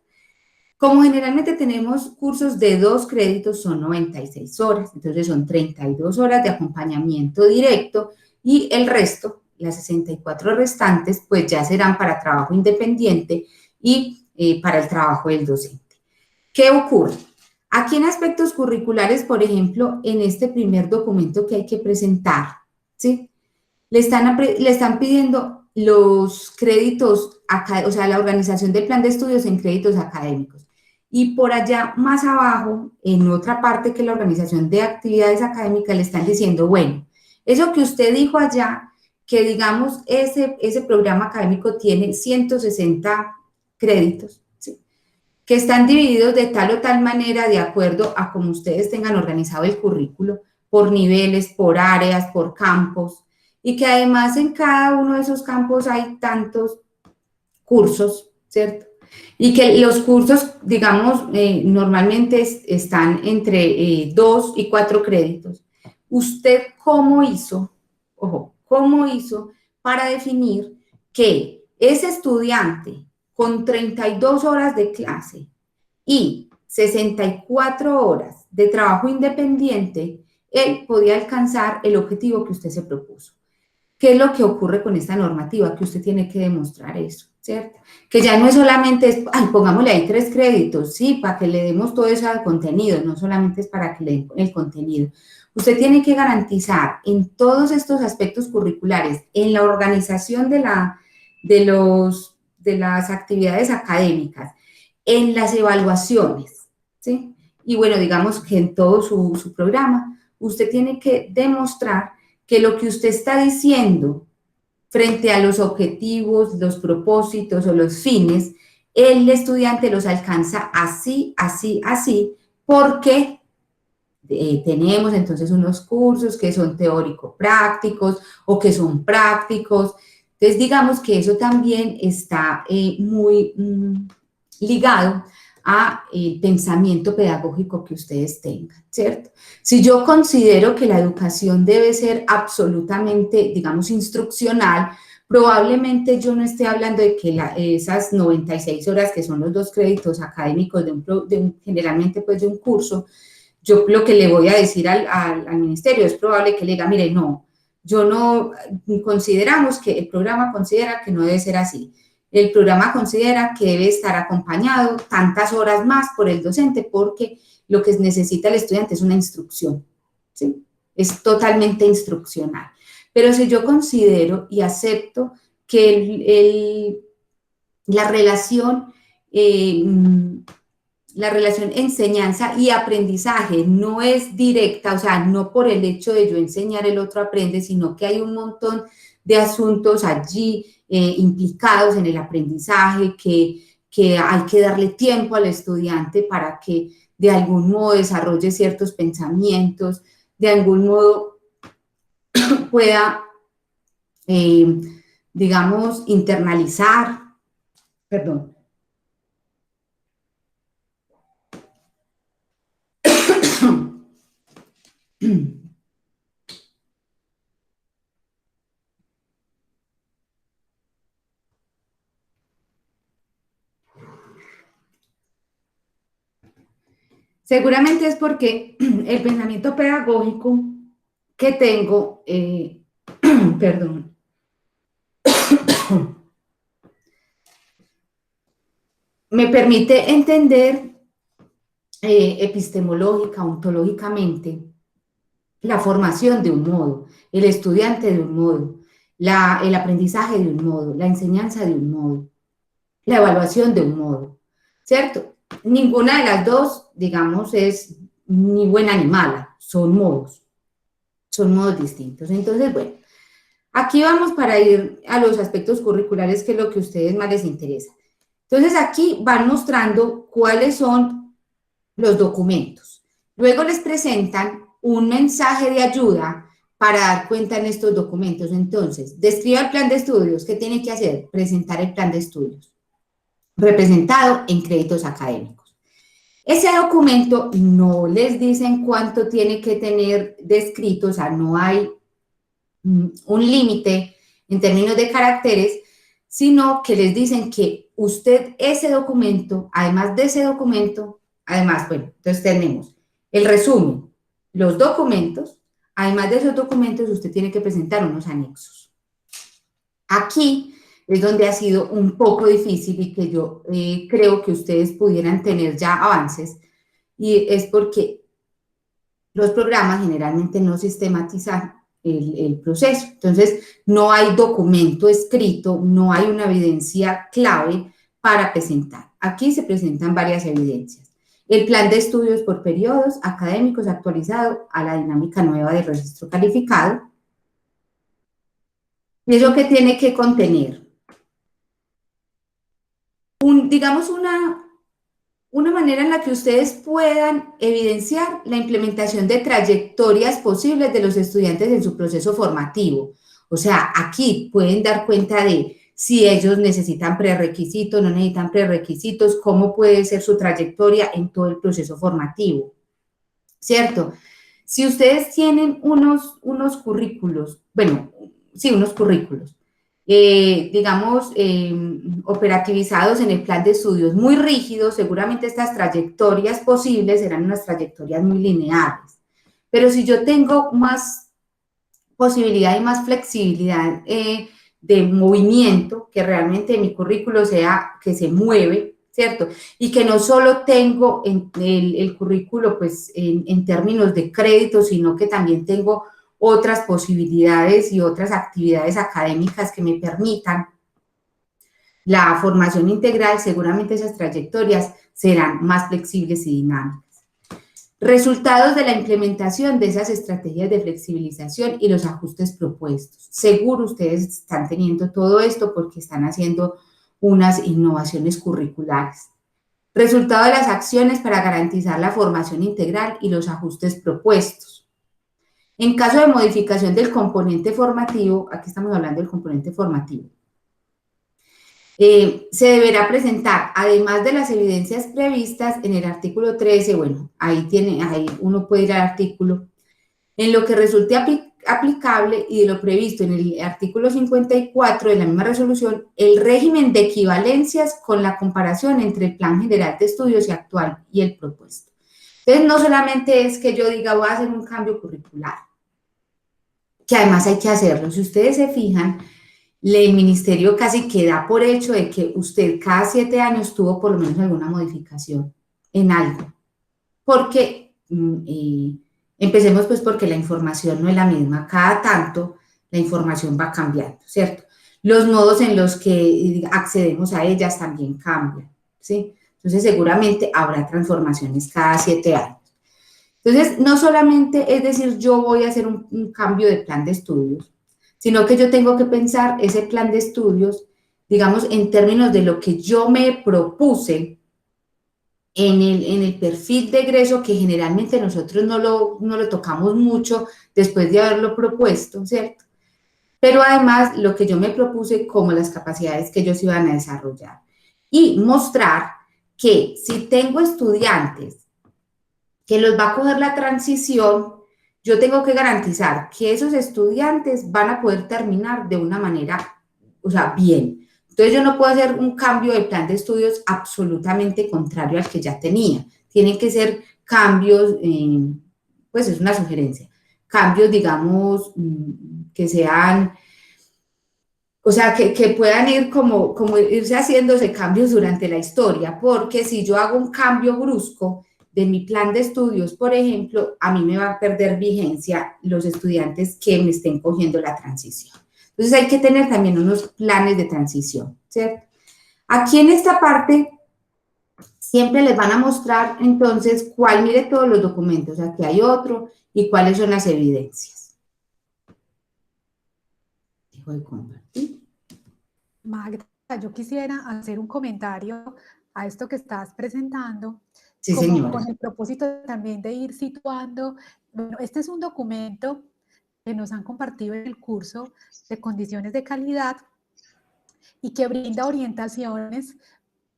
Como generalmente tenemos cursos de 2 créditos, son 96 horas, entonces son 32 horas de acompañamiento directo y el resto, las 64 restantes, pues ya serán para trabajo independiente y para el trabajo del docente. ¿Qué ocurre? Aquí en aspectos curriculares, por ejemplo, en este primer documento que hay que presentar, ¿sí? Le están pidiendo los créditos, o sea, la organización del plan de estudios en créditos académicos. Y por allá más abajo, en otra parte que la organización de actividades académicas, le están diciendo, bueno, eso que usted dijo allá, que digamos ese programa académico tiene 160 créditos, ¿sí? Que están divididos de tal o tal manera de acuerdo a cómo ustedes tengan organizado el currículo, por niveles, por áreas, por campos, y que además en cada uno de esos campos hay tantos cursos, ¿cierto? Y que los cursos, digamos, normalmente están entre 2 y 4 créditos. ¿Usted cómo hizo, ojo, cómo hizo para definir que ese estudiante con 32 horas de clase y 64 horas de trabajo independiente, él podía alcanzar el objetivo que usted se propuso? ¿Qué es lo que ocurre con esta normativa? Que usted tiene que demostrar eso, ¿cierto? Que ya no es solamente, ay, pongámosle ahí 3 créditos, sí, para que le demos todo eso al contenido, no solamente es para que le den el contenido. Usted tiene que garantizar en todos estos aspectos curriculares, en la organización de las actividades académicas, en las evaluaciones, ¿sí? Y bueno, digamos que en todo su programa, usted tiene que demostrar que lo que usted está diciendo frente a los objetivos, los propósitos o los fines, el estudiante los alcanza así, así, así, porque tenemos entonces unos cursos que son teórico-prácticos o que son prácticos. Entonces, digamos que eso también está muy ligado a el pensamiento pedagógico que ustedes tengan, ¿cierto? Si yo considero que la educación debe ser absolutamente, digamos, instruccional, probablemente yo no esté hablando de que esas 96 horas, que son los 2 créditos académicos generalmente pues de un curso, yo lo que le voy a decir al ministerio es probable que le diga, mire, no, consideramos que el programa considera que no debe ser así. El programa considera que debe estar acompañado tantas horas más por el docente porque lo que necesita el estudiante es una instrucción, ¿sí? Es totalmente instruccional. Pero si yo considero y acepto que la relación la relación enseñanza y aprendizaje no es directa, o sea, no por el hecho de yo enseñar el otro aprende, sino que hay un montón de asuntos allí implicados en el aprendizaje que hay que darle tiempo al estudiante para que de algún modo desarrolle ciertos pensamientos, de algún modo pueda, digamos, internalizar, perdón. Seguramente es porque el pensamiento pedagógico que tengo, perdón, me permite entender epistemológica, ontológicamente, la formación de un modo, el estudiante de un modo, el aprendizaje de un modo, la enseñanza de un modo, la evaluación de un modo, ¿cierto? Ninguna de las dos, digamos, es ni buena ni mala, son modos distintos. Entonces, bueno, aquí vamos para ir a los aspectos curriculares, que es lo que a ustedes más les interesa. Entonces, aquí van mostrando cuáles son los documentos. Luego les presentan un mensaje de ayuda para dar cuenta en estos documentos. Entonces, describa el plan de estudios. ¿Qué tiene que hacer? Presentar el plan de estudios, representado en créditos académicos. Ese documento no les dicen cuánto tiene que tener descrito, o sea, no hay un límite en términos de caracteres, sino que les dicen que usted ese documento, además de ese documento, además, bueno, entonces tenemos el resumen, los documentos, además de esos documentos usted tiene que presentar unos anexos. Aquí es donde ha sido un poco difícil y que yo creo que ustedes pudieran tener ya avances, y es porque los programas generalmente no sistematizan el proceso. Entonces, no hay documento escrito, no hay una evidencia clave para presentar. Aquí se presentan varias evidencias. El plan de estudios por periodos académicos actualizado a la dinámica nueva del registro calificado. ¿Y eso qué tiene que contener? Digamos, una manera en la que ustedes puedan evidenciar la implementación de trayectorias posibles de los estudiantes en su proceso formativo. O sea, aquí pueden dar cuenta de si ellos necesitan prerequisitos, no necesitan prerequisitos, cómo puede ser su trayectoria en todo el proceso formativo, ¿cierto? Si ustedes tienen unos currículos, bueno, sí, unos currículos, digamos, operativizados en el plan de estudios muy rígidos, seguramente estas trayectorias posibles serán unas trayectorias muy lineales. Pero si yo tengo más posibilidad y más flexibilidad de movimiento, que realmente mi currículo sea que se mueve, ¿cierto? Y que no solo tengo el currículo pues, en términos de crédito, sino que también tengo otras posibilidades y otras actividades académicas que me permitan la formación integral, seguramente esas trayectorias serán más flexibles y dinámicas. Resultados de la implementación de esas estrategias de flexibilización y los ajustes propuestos. Seguro ustedes están teniendo todo esto porque están haciendo unas innovaciones curriculares. Resultado de las acciones para garantizar la formación integral y los ajustes propuestos. En caso de modificación del componente formativo, aquí estamos hablando del componente formativo, se deberá presentar, además de las evidencias previstas en el artículo 13, bueno, ahí uno puede ir al artículo, en lo que resulte aplicable y de lo previsto en el artículo 54 de la misma resolución, el régimen de equivalencias con la comparación entre el plan general de estudios y actual y el propuesto. Entonces, no solamente es que yo diga voy a hacer un cambio curricular, que además hay que hacerlo. Si ustedes se fijan, el ministerio casi que da por hecho de que usted cada 7 años tuvo por lo menos alguna modificación en algo. Porque, empecemos pues porque la información no es la misma. Cada tanto la información va cambiando, ¿cierto? Los modos en los que accedemos a ellas también cambian, ¿sí? Entonces, seguramente habrá transformaciones cada 7 años. Entonces, no solamente es decir, yo voy a hacer un cambio de plan de estudios, sino que yo tengo que pensar ese plan de estudios, digamos, en términos de lo que yo me propuse en el perfil de egreso, que generalmente nosotros no lo tocamos mucho después de haberlo propuesto, ¿cierto? Pero además lo que yo me propuse como las capacidades que ellos iban a desarrollar. Y mostrar que si tengo estudiantes que los va a coger la transición, yo tengo que garantizar que esos estudiantes van a poder terminar de una manera, o sea, bien. Entonces yo no puedo hacer un cambio de plan de estudios absolutamente contrario al que ya tenía. Tienen que ser cambios, pues es una sugerencia, cambios, digamos, que sean, o sea, que puedan ir como irse haciéndose cambios durante la historia, porque si yo hago un cambio brusco de mi plan de estudios, por ejemplo, a mí me va a perder vigencia los estudiantes que me estén cogiendo la transición. Entonces hay que tener también unos planes de transición, ¿cierto? Aquí en esta parte siempre les van a mostrar entonces cuál, mire todos los documentos, aquí hay otro, y cuáles son las evidencias. Dejo de compartir. Magda, yo quisiera hacer un comentario a esto que estás presentando, Sí, como señora. con el propósito también de ir situando. Bueno, este es un documento que nos han compartido en el curso de condiciones de calidad y que brinda orientaciones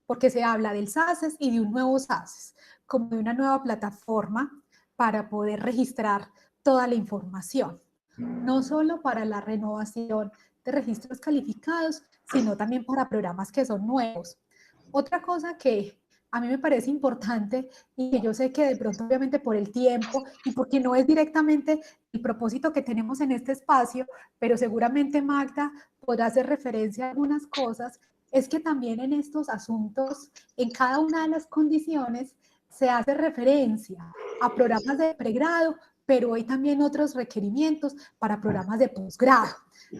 porque se habla del SACES y de un nuevo SACES, como de una nueva plataforma para poder registrar toda la información, no solo para la renovación de registros calificados, sino también para programas que son nuevos. Otra cosa que a mí me parece importante y que yo sé que de pronto obviamente por el tiempo y porque no es directamente el propósito que tenemos en este espacio, pero seguramente Magda podrá hacer referencia a algunas cosas, es que también en estos asuntos, en cada una de las condiciones, se hace referencia a programas de pregrado, pero hay también otros requerimientos para programas de posgrado,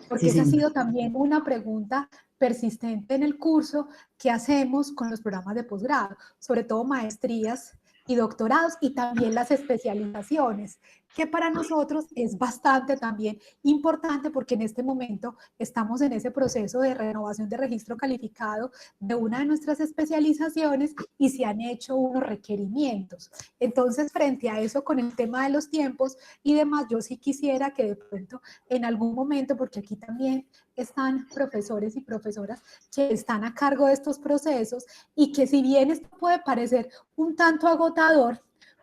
porque Sí, esa ha señora. sido también una pregunta persistente en el curso que hacemos con los programas de posgrado, sobre todo maestrías y doctorados y también las especializaciones, que para nosotros es bastante también importante porque en este momento estamos en ese proceso de renovación de registro calificado de una de nuestras especializaciones y se han hecho unos requerimientos. Entonces, frente a eso, con el tema de los tiempos y demás, yo sí quisiera que de pronto en algún momento, porque aquí también están profesores y profesoras que están a cargo de estos procesos y que si bien esto puede parecer un tanto agotador,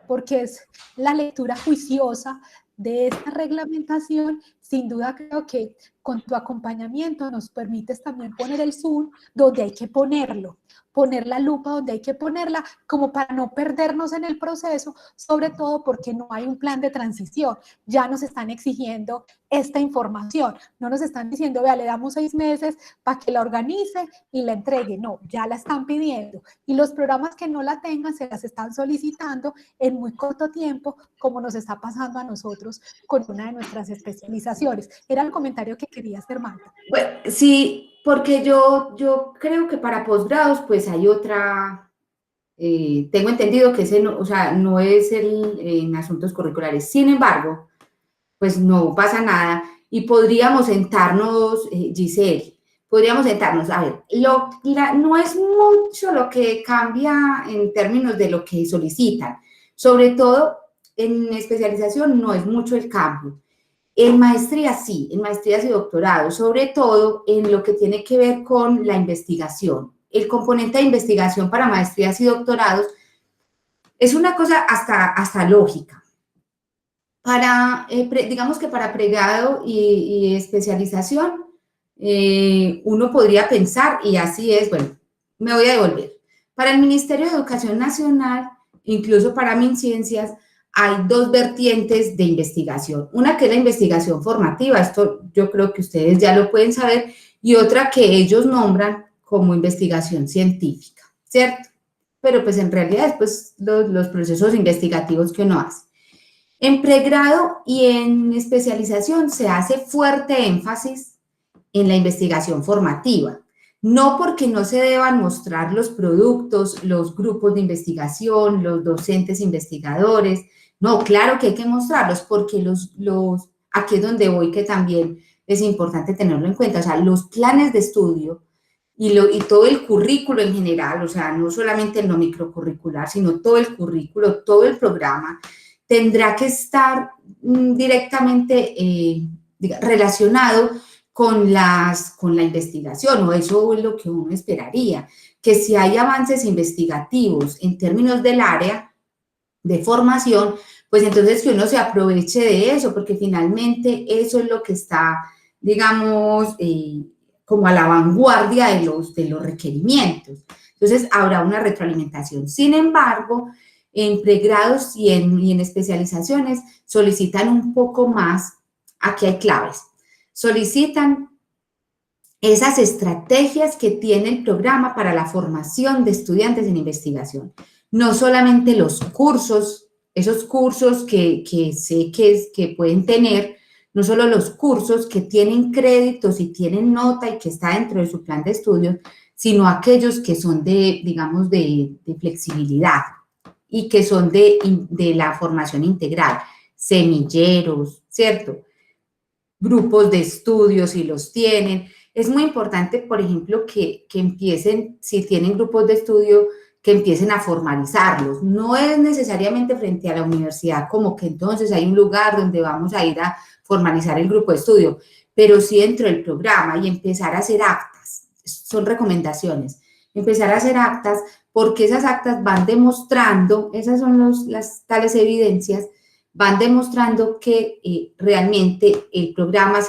porque es la lectura juiciosa de esta reglamentación, sin duda creo que con tu acompañamiento nos permites también poner el zoom donde hay que ponerlo, poner la lupa donde hay que ponerla, como para no perdernos en el proceso, sobre todo porque no hay un plan de transición. Ya nos están exigiendo esta información, no nos están diciendo, vea, le damos 6 meses para que la organice y la entregue. No, ya la están pidiendo. Y los programas que no la tengan se las están solicitando en muy corto tiempo, como nos está pasando a nosotros con una de nuestras especializaciones. Era el comentario que quería hacer, Magda. Bueno, sí, porque yo creo que para posgrados pues hay otra, tengo entendido que ese no, o sea, no es en asuntos curriculares. Sin embargo, pues no pasa nada y podríamos sentarnos, Giselle, podríamos sentarnos, a ver, no es mucho lo que cambia en términos de lo que solicitan, sobre todo en especialización no es mucho el cambio. En maestrías sí, en maestrías y doctorados, sobre todo en lo que tiene que ver con la investigación. El componente de investigación para maestrías y doctorados es una cosa hasta lógica. Digamos que para pregrado y especialización, uno podría pensar, y así es, bueno, me voy a devolver. Para el Ministerio de Educación Nacional, incluso para MinCiencias, hay 2 vertientes de investigación. Una que es la investigación formativa, esto yo creo que ustedes ya lo pueden saber, y otra que ellos nombran como investigación científica, ¿cierto? Pero pues en realidad es pues los procesos investigativos que uno hace. En pregrado y en especialización se hace fuerte énfasis en la investigación formativa. No porque no se deban mostrar los productos, los grupos de investigación, los docentes investigadores. No, claro que hay que mostrarlos porque aquí es donde voy, que también es importante tenerlo en cuenta. O sea, los planes de estudio y todo el currículo en general, o sea, no solamente en lo microcurricular, sino todo el currículo, todo el programa, tendrá que estar directamente relacionado con la investigación, o eso es lo que uno esperaría, que si hay avances investigativos en términos del área de formación, pues entonces que uno se aproveche de eso, porque finalmente eso es lo que está, digamos, como a la vanguardia de los requerimientos. Entonces habrá una retroalimentación. Sin embargo, en pregrados y en especializaciones solicitan un poco más, aquí hay claves, solicitan esas estrategias que tiene el programa para la formación de estudiantes en investigación. No solamente los cursos, esos cursos que sé que pueden tener, no solo los cursos que tienen créditos y tienen nota y que está dentro de su plan de estudios, sino aquellos que son digamos, de flexibilidad y que son de la formación integral, semilleros, ¿cierto? Grupos de estudios si los tienen. Es muy importante, por ejemplo, que empiecen, si tienen grupos de estudio, que empiecen a formalizarlos. No es necesariamente frente a la universidad como que entonces hay un lugar donde vamos a ir a formalizar el grupo de estudio, pero sí dentro del programa y empezar a hacer actas. Son recomendaciones. Empezar a hacer actas porque esas actas van demostrando, esas son las tales evidencias, van demostrando que realmente el programa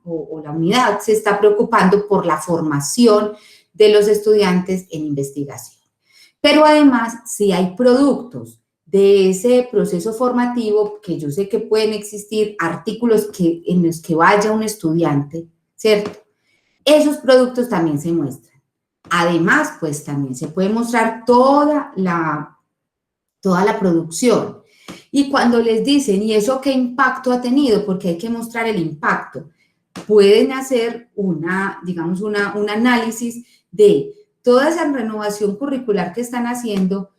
o la unidad se está preocupando por la formación de los estudiantes en investigación. Pero además, si hay productos de ese proceso formativo, que yo sé que pueden existir artículos en los que vaya un estudiante, ¿cierto? Esos productos también se muestran. Además, pues también se puede mostrar toda la producción. Y cuando les dicen, ¿y eso qué impacto ha tenido? Porque hay que mostrar el impacto. Pueden hacer digamos, un análisis de toda esa renovación curricular que están haciendo,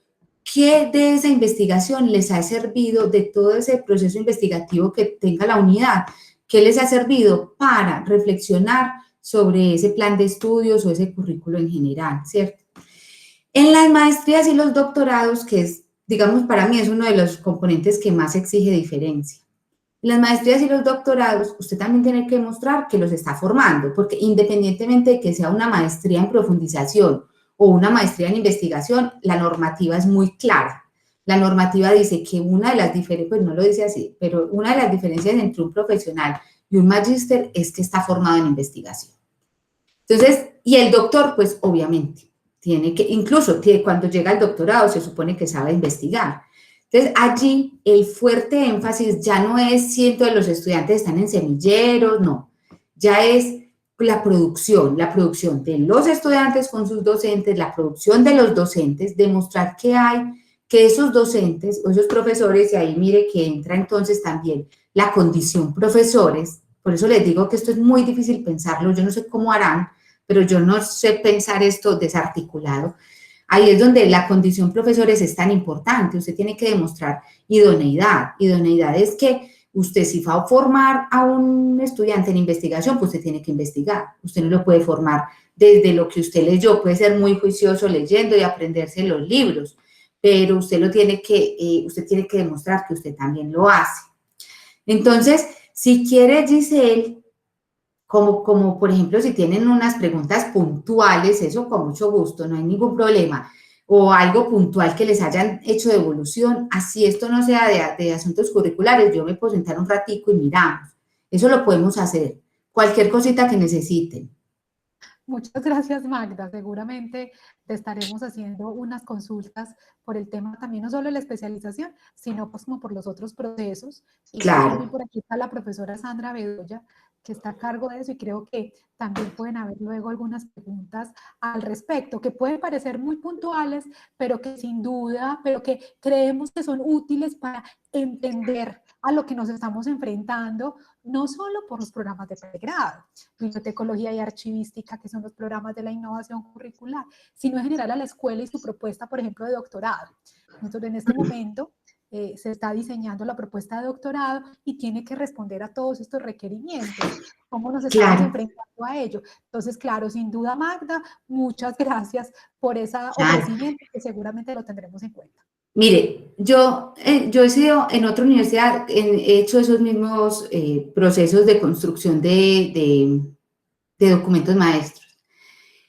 qué de esa investigación les ha servido, de todo ese proceso investigativo que tenga la unidad, qué les ha servido para reflexionar sobre ese plan de estudios o ese currículo en general, ¿cierto? En las maestrías y los doctorados, que es, digamos, para mí es uno de los componentes que más exige diferencia. En las maestrías y los doctorados, usted también tiene que mostrar que los está formando, porque independientemente de que sea una maestría en profundización o una maestría en investigación, la normativa es muy clara. La normativa dice que una de las diferencias, pues no lo dice así, pero una de las diferencias entre un profesional y un magíster es que está formado en investigación. Entonces, y el doctor, pues obviamente, tiene que, incluso cuando llega al doctorado, se supone que sabe investigar. Entonces, allí el fuerte énfasis ya no es si de los estudiantes están en semilleros, no, ya es la producción de los estudiantes con sus docentes, la producción de los docentes, demostrar que esos docentes o esos profesores, y ahí mire que entra entonces también la condición profesores, por eso les digo que esto es muy difícil pensarlo, yo no sé cómo harán, pero yo no sé pensar esto desarticulado. Ahí es donde la condición profesores es tan importante. Usted tiene que demostrar idoneidad. Idoneidad es que usted si va a formar a un estudiante en investigación, pues usted tiene que investigar. Usted no lo puede formar desde lo que usted leyó. Puede ser muy juicioso leyendo y aprenderse los libros, pero usted tiene que demostrar que usted también lo hace. Entonces, si quiere, Giselle, como por ejemplo, si tienen unas preguntas puntuales, eso con mucho gusto, no hay ningún problema, o algo puntual que les hayan hecho de evolución, así esto no sea de asuntos curriculares, yo me puedo sentar un ratico y miramos, eso lo podemos hacer, cualquier cosita que necesiten. Muchas gracias, Magda. Seguramente te estaremos haciendo unas consultas por el tema también, no solo de la especialización, sino pues como por los otros procesos. Igual Claro. también por aquí está la profesora Sandra Bedoya, que está a cargo de eso, y creo que también pueden haber luego algunas preguntas al respecto, que pueden parecer muy puntuales, pero que sin duda, pero que creemos que son útiles para entender a lo que nos estamos enfrentando, no solo por los programas de pregrado, bibliotecología y archivística, que son los programas de la innovación curricular, sino en general a la escuela y su propuesta, por ejemplo, de doctorado. Nosotros en este momento se está diseñando la propuesta de doctorado y tiene que responder a todos estos requerimientos. ¿Cómo nos estamos enfrentando a ello? Entonces, claro, sin duda, Magda, muchas gracias por ese ofrecimiento, que seguramente lo tendremos en cuenta. Mire, yo he sido en otra universidad, he hecho esos mismos procesos de construcción de documentos maestros.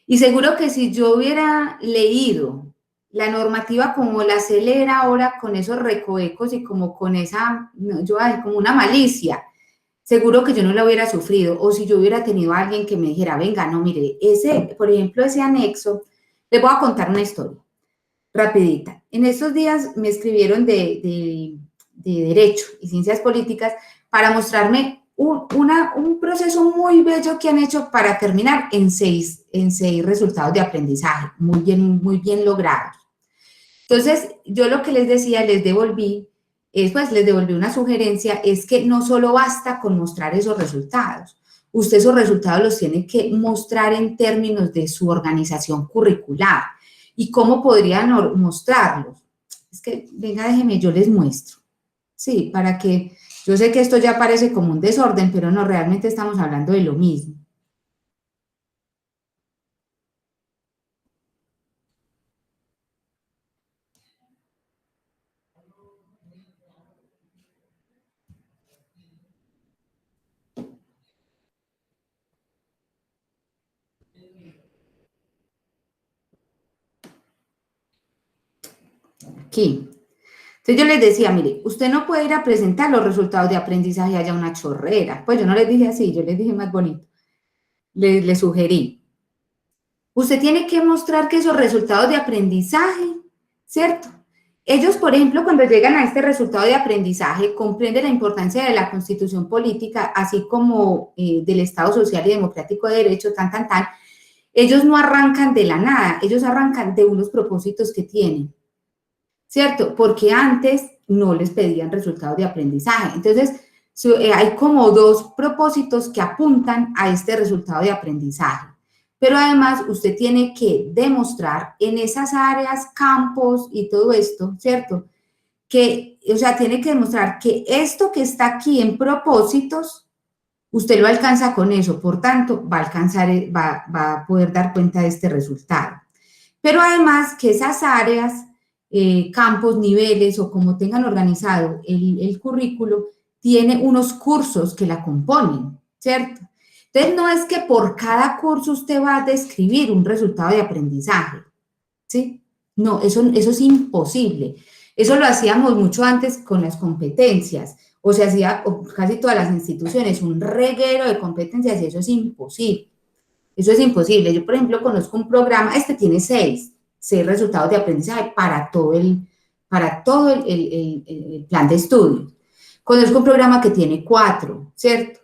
Y seguro que si yo hubiera leído la normativa como la sé leer ahora, con esos recovecos y como con esa, como una malicia, seguro que yo no la hubiera sufrido. O si yo hubiera tenido a alguien que me dijera, venga, no, mire, por ejemplo, ese anexo, les voy a contar una historia rapidita. En estos días me escribieron de Derecho y Ciencias Políticas para mostrarme un proceso muy bello que han hecho para terminar en seis resultados de aprendizaje, muy bien logrados. Entonces, yo lo que les decía, les devolví una sugerencia, es que no solo basta con mostrar esos resultados, usted esos resultados los tiene que mostrar en términos de su organización curricular. ¿Y cómo podrían mostrarlos? Es que, venga, déjeme, yo les muestro. Sí, para que, yo sé que esto ya parece como un desorden, pero no, realmente estamos hablando de lo mismo. Aquí. Entonces yo les decía, mire, usted no puede ir a presentar los resultados de aprendizaje allá una chorrera. Pues yo no les dije así, yo les dije más bonito. Les sugerí. Usted tiene que mostrar que esos resultados de aprendizaje, ¿cierto? Ellos, por ejemplo, cuando llegan a este resultado de aprendizaje, comprenden la importancia de la Constitución política, así como del Estado social y democrático de derecho, ellos no arrancan de la nada, ellos arrancan de unos propósitos que tienen, ¿cierto? Porque antes no les pedían resultados de aprendizaje. Entonces, hay como dos propósitos que apuntan a este resultado de aprendizaje. Pero además usted tiene que demostrar en esas áreas, campos y todo esto, ¿cierto? Tiene que demostrar que esto que está aquí en propósitos, usted lo alcanza con eso, por tanto, va a poder dar cuenta de este resultado. Pero además que esas áreas, campos, niveles o como tengan organizado el currículo, tiene unos cursos que la componen, ¿cierto? Entonces, no es que por cada curso usted va a describir un resultado de aprendizaje, ¿sí? No, eso es imposible. Eso lo hacíamos mucho antes con las competencias, o se hacía casi todas las instituciones, un reguero de competencias, y eso es imposible. Eso es imposible. Yo, por ejemplo, conozco un programa, tiene seis resultados de aprendizaje para todo el plan de estudio. Conozco un programa que tiene 4, ¿cierto?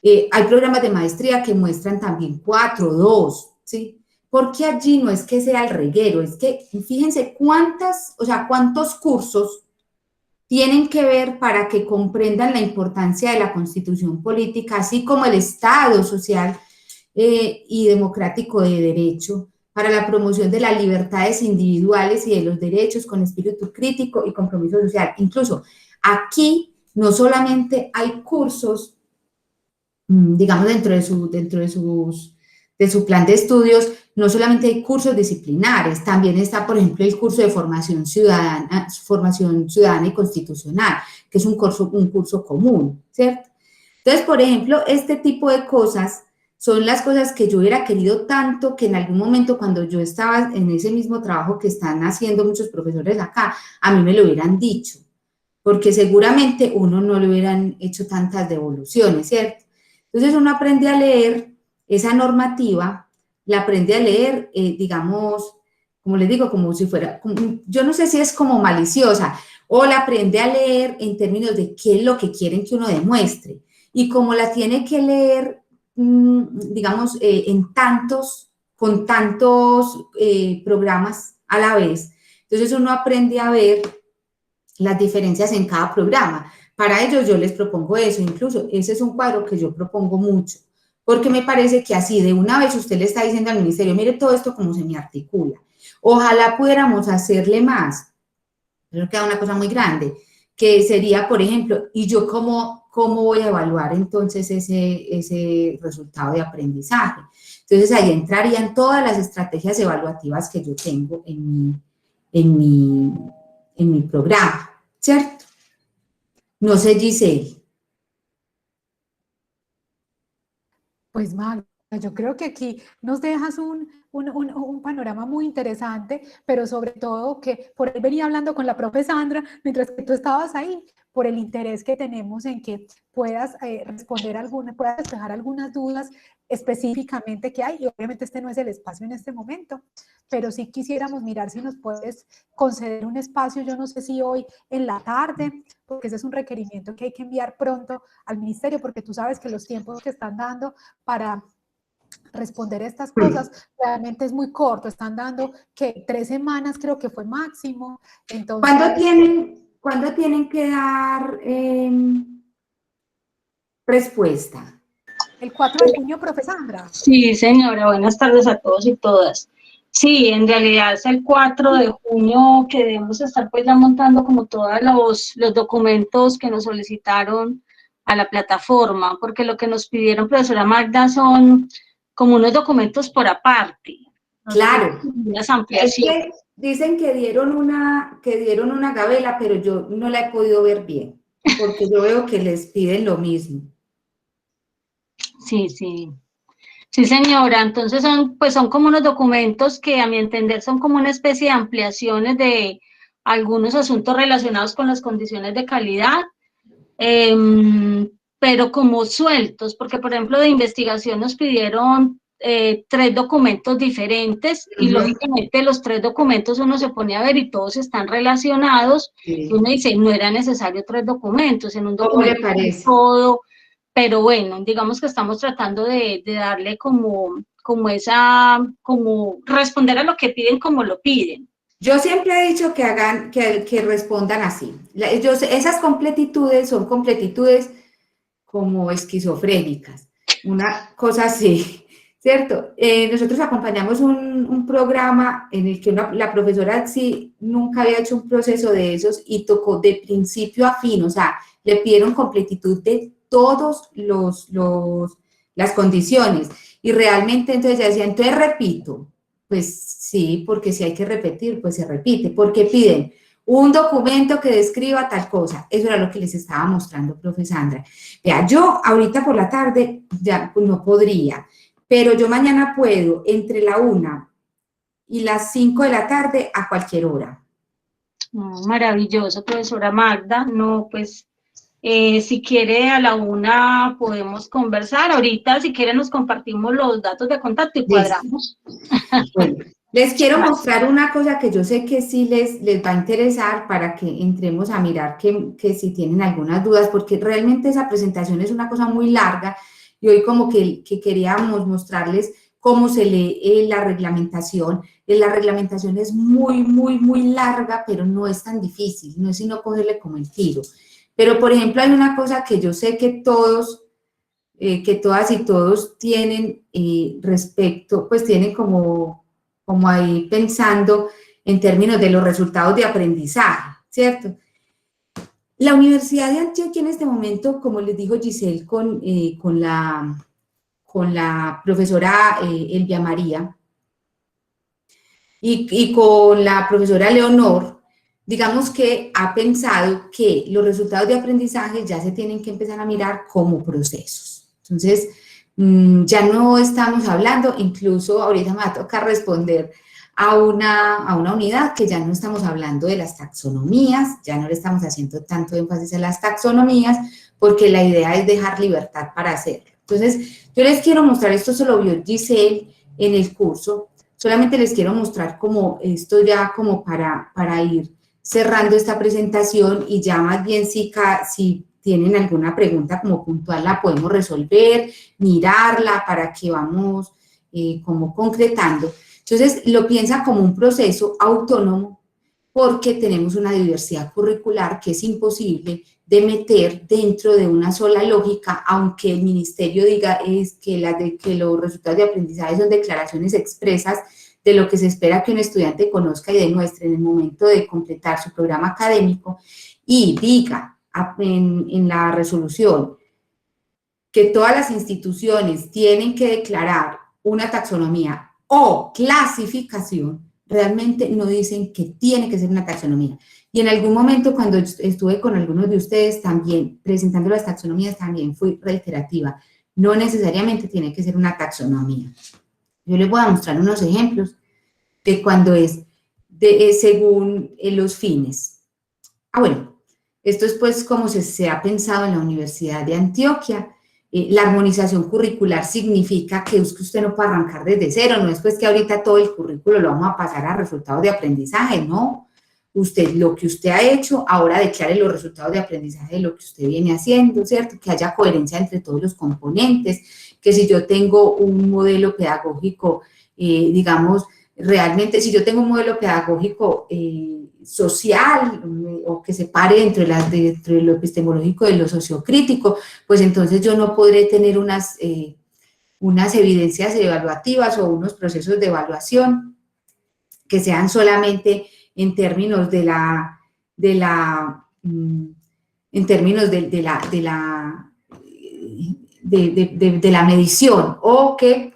Hay programas de maestría que muestran también 4, 2, ¿sí? Porque allí no es que sea el reguero, es que fíjense cuántos cursos tienen que ver para que comprendan la importancia de la Constitución política, así como el Estado social y democrático de derecho, para la promoción de las libertades individuales y de los derechos con espíritu crítico y compromiso social. Incluso aquí no solamente hay cursos, digamos, dentro de su plan de estudios, no solamente hay cursos disciplinares, también está, por ejemplo, el curso de formación ciudadana y constitucional, que es un curso común, ¿cierto? Entonces, por ejemplo, este tipo de cosas son las cosas que yo hubiera querido tanto que en algún momento, cuando yo estaba en ese mismo trabajo que están haciendo muchos profesores acá, a mí me lo hubieran dicho, porque seguramente uno no le hubieran hecho tantas devoluciones, ¿cierto? Entonces uno aprende a leer esa normativa, la aprende a leer, digamos, como les digo, como si fuera, yo no sé si es como maliciosa, o la aprende a leer en términos de qué es lo que quieren que uno demuestre. y como la tiene que leer, digamos, con tantos programas a la vez, entonces uno aprende a ver las diferencias en cada programa. Para ellos yo les propongo eso, incluso ese es un cuadro que yo propongo mucho, porque me parece que así de una vez usted le está diciendo al ministerio, mire todo esto cómo se me articula. Ojalá pudiéramos hacerle más, pero queda una cosa muy grande, que sería, por ejemplo, ¿y yo cómo voy a evaluar entonces ese resultado de aprendizaje? Entonces ahí entrarían todas las estrategias evaluativas que yo tengo en mi programa, ¿cierto? No sé, Giselle. Pues Magda, yo creo que aquí nos dejas un panorama muy interesante, pero sobre todo que por él venía hablando con la profe Sandra, mientras que tú estabas ahí, por el interés que tenemos en que puedas responder algunas, puedas despejar algunas dudas específicamente que hay, y obviamente este no es el espacio en este momento, pero sí quisiéramos mirar si nos puedes conceder un espacio, yo no sé si hoy en la tarde, porque ese es un requerimiento que hay que enviar pronto al ministerio, porque tú sabes que los tiempos que están dando para responder estas cosas realmente es muy corto, están dando que 3 semanas creo que fue máximo, ¿Cuándo entonces tienen que dar respuesta? el 4 de junio, profe Sandra. Sí, señora, buenas tardes a todos y todas. Sí, en realidad es el 4 de junio que debemos estar pues ya montando como todos los documentos que nos solicitaron a la plataforma, porque lo que nos pidieron, profesora Magda, son como unos documentos por aparte. Claro. Unas ampliaciones. Es que dicen que dieron una gabela, pero yo no la he podido ver bien, porque yo veo que les piden lo mismo. Sí, sí. Sí, señora, entonces son como unos documentos que a mi entender son como una especie de ampliaciones de algunos asuntos relacionados con las condiciones de calidad, pero como sueltos, porque por ejemplo de investigación nos pidieron 3 documentos diferentes y lógicamente los 3 documentos uno se pone a ver y todos están relacionados, y uno dice, no era necesario 3 documentos, en un documento ¿Cómo le parece? todo. Pero bueno, digamos que estamos tratando de darle como responder a lo que piden como lo piden. Yo siempre he dicho que respondan así. Esas completitudes son completitudes como esquizofrénicas, una cosa así, ¿cierto? Nosotros acompañamos un programa en el que la profesora sí nunca había hecho un proceso de esos y tocó de principio a fin, o sea, le pidieron completitud de todos las condiciones y realmente entonces ella decía, entonces repito, pues sí, porque si hay que repetir, pues se repite, porque piden un documento que describa tal cosa. Eso era lo que les estaba mostrando, profe Sandra. Vea, yo ahorita por la tarde ya no podría, pero yo mañana puedo entre la 1 y las 5 de la tarde a cualquier hora. Maravilloso, profesora Magda. No, pues, si quiere a la 1 podemos conversar. Ahorita, si quiere, nos compartimos los datos de contacto y cuadramos. Bueno, les quiero mostrar una cosa que yo sé que sí les va a interesar para que entremos a mirar que si tienen algunas dudas, porque realmente esa presentación es una cosa muy larga y hoy como que queríamos mostrarles cómo se lee la reglamentación. La reglamentación es muy, muy, muy larga, pero no es tan difícil, no es sino cogerle como el tiro. Pero, por ejemplo, hay una cosa que yo sé que todas y todos tienen respecto, pues tienen como ahí pensando en términos de los resultados de aprendizaje, ¿cierto? La Universidad de Antioquia en este momento, como les dijo Giselle con la profesora Elvia María y con la profesora Leonor, digamos que ha pensado que los resultados de aprendizaje ya se tienen que empezar a mirar como procesos. Entonces, ya no estamos hablando, incluso ahorita me va a tocar responder a una unidad que ya no estamos hablando de las taxonomías, ya no le estamos haciendo tanto énfasis a las taxonomías, porque la idea es dejar libertad para hacerlo. Entonces, yo les quiero mostrar, esto se lo vio Giselle en el curso, solamente les quiero mostrar como esto ya como para ir cerrando esta presentación y ya más bien si tienen alguna pregunta como puntual, la podemos resolver, mirarla para que vamos como concretando. Entonces, lo piensa como un proceso autónomo porque tenemos una diversidad curricular que es imposible de meter dentro de una sola lógica, aunque el ministerio diga que los resultados de aprendizaje son declaraciones expresas de lo que se espera que un estudiante conozca y demuestre en el momento de completar su programa académico, y diga en la resolución que todas las instituciones tienen que declarar una taxonomía o clasificación, realmente no dicen que tiene que ser una taxonomía. Y en algún momento cuando estuve con algunos de ustedes también presentando las taxonomías también fui reiterativa. No necesariamente tiene que ser una taxonomía. Yo les voy a mostrar unos ejemplos de cuando es según los fines. Bueno, esto es pues como se ha pensado en la Universidad de Antioquia. La armonización curricular significa que usted no puede arrancar desde cero, no es pues que ahorita todo el currículo lo vamos a pasar a resultados de aprendizaje, no. Usted, lo que usted ha hecho, ahora declare los resultados de aprendizaje de lo que usted viene haciendo, ¿cierto? Que haya coherencia entre todos los componentes, que si yo tengo un modelo pedagógico, digamos, realmente, si yo tengo un modelo pedagógico social o que se pare dentro de lo epistemológico de lo sociocrítico, pues entonces yo no podré tener unas evidencias evaluativas o unos procesos de evaluación que sean solamente en términos de la medición, o que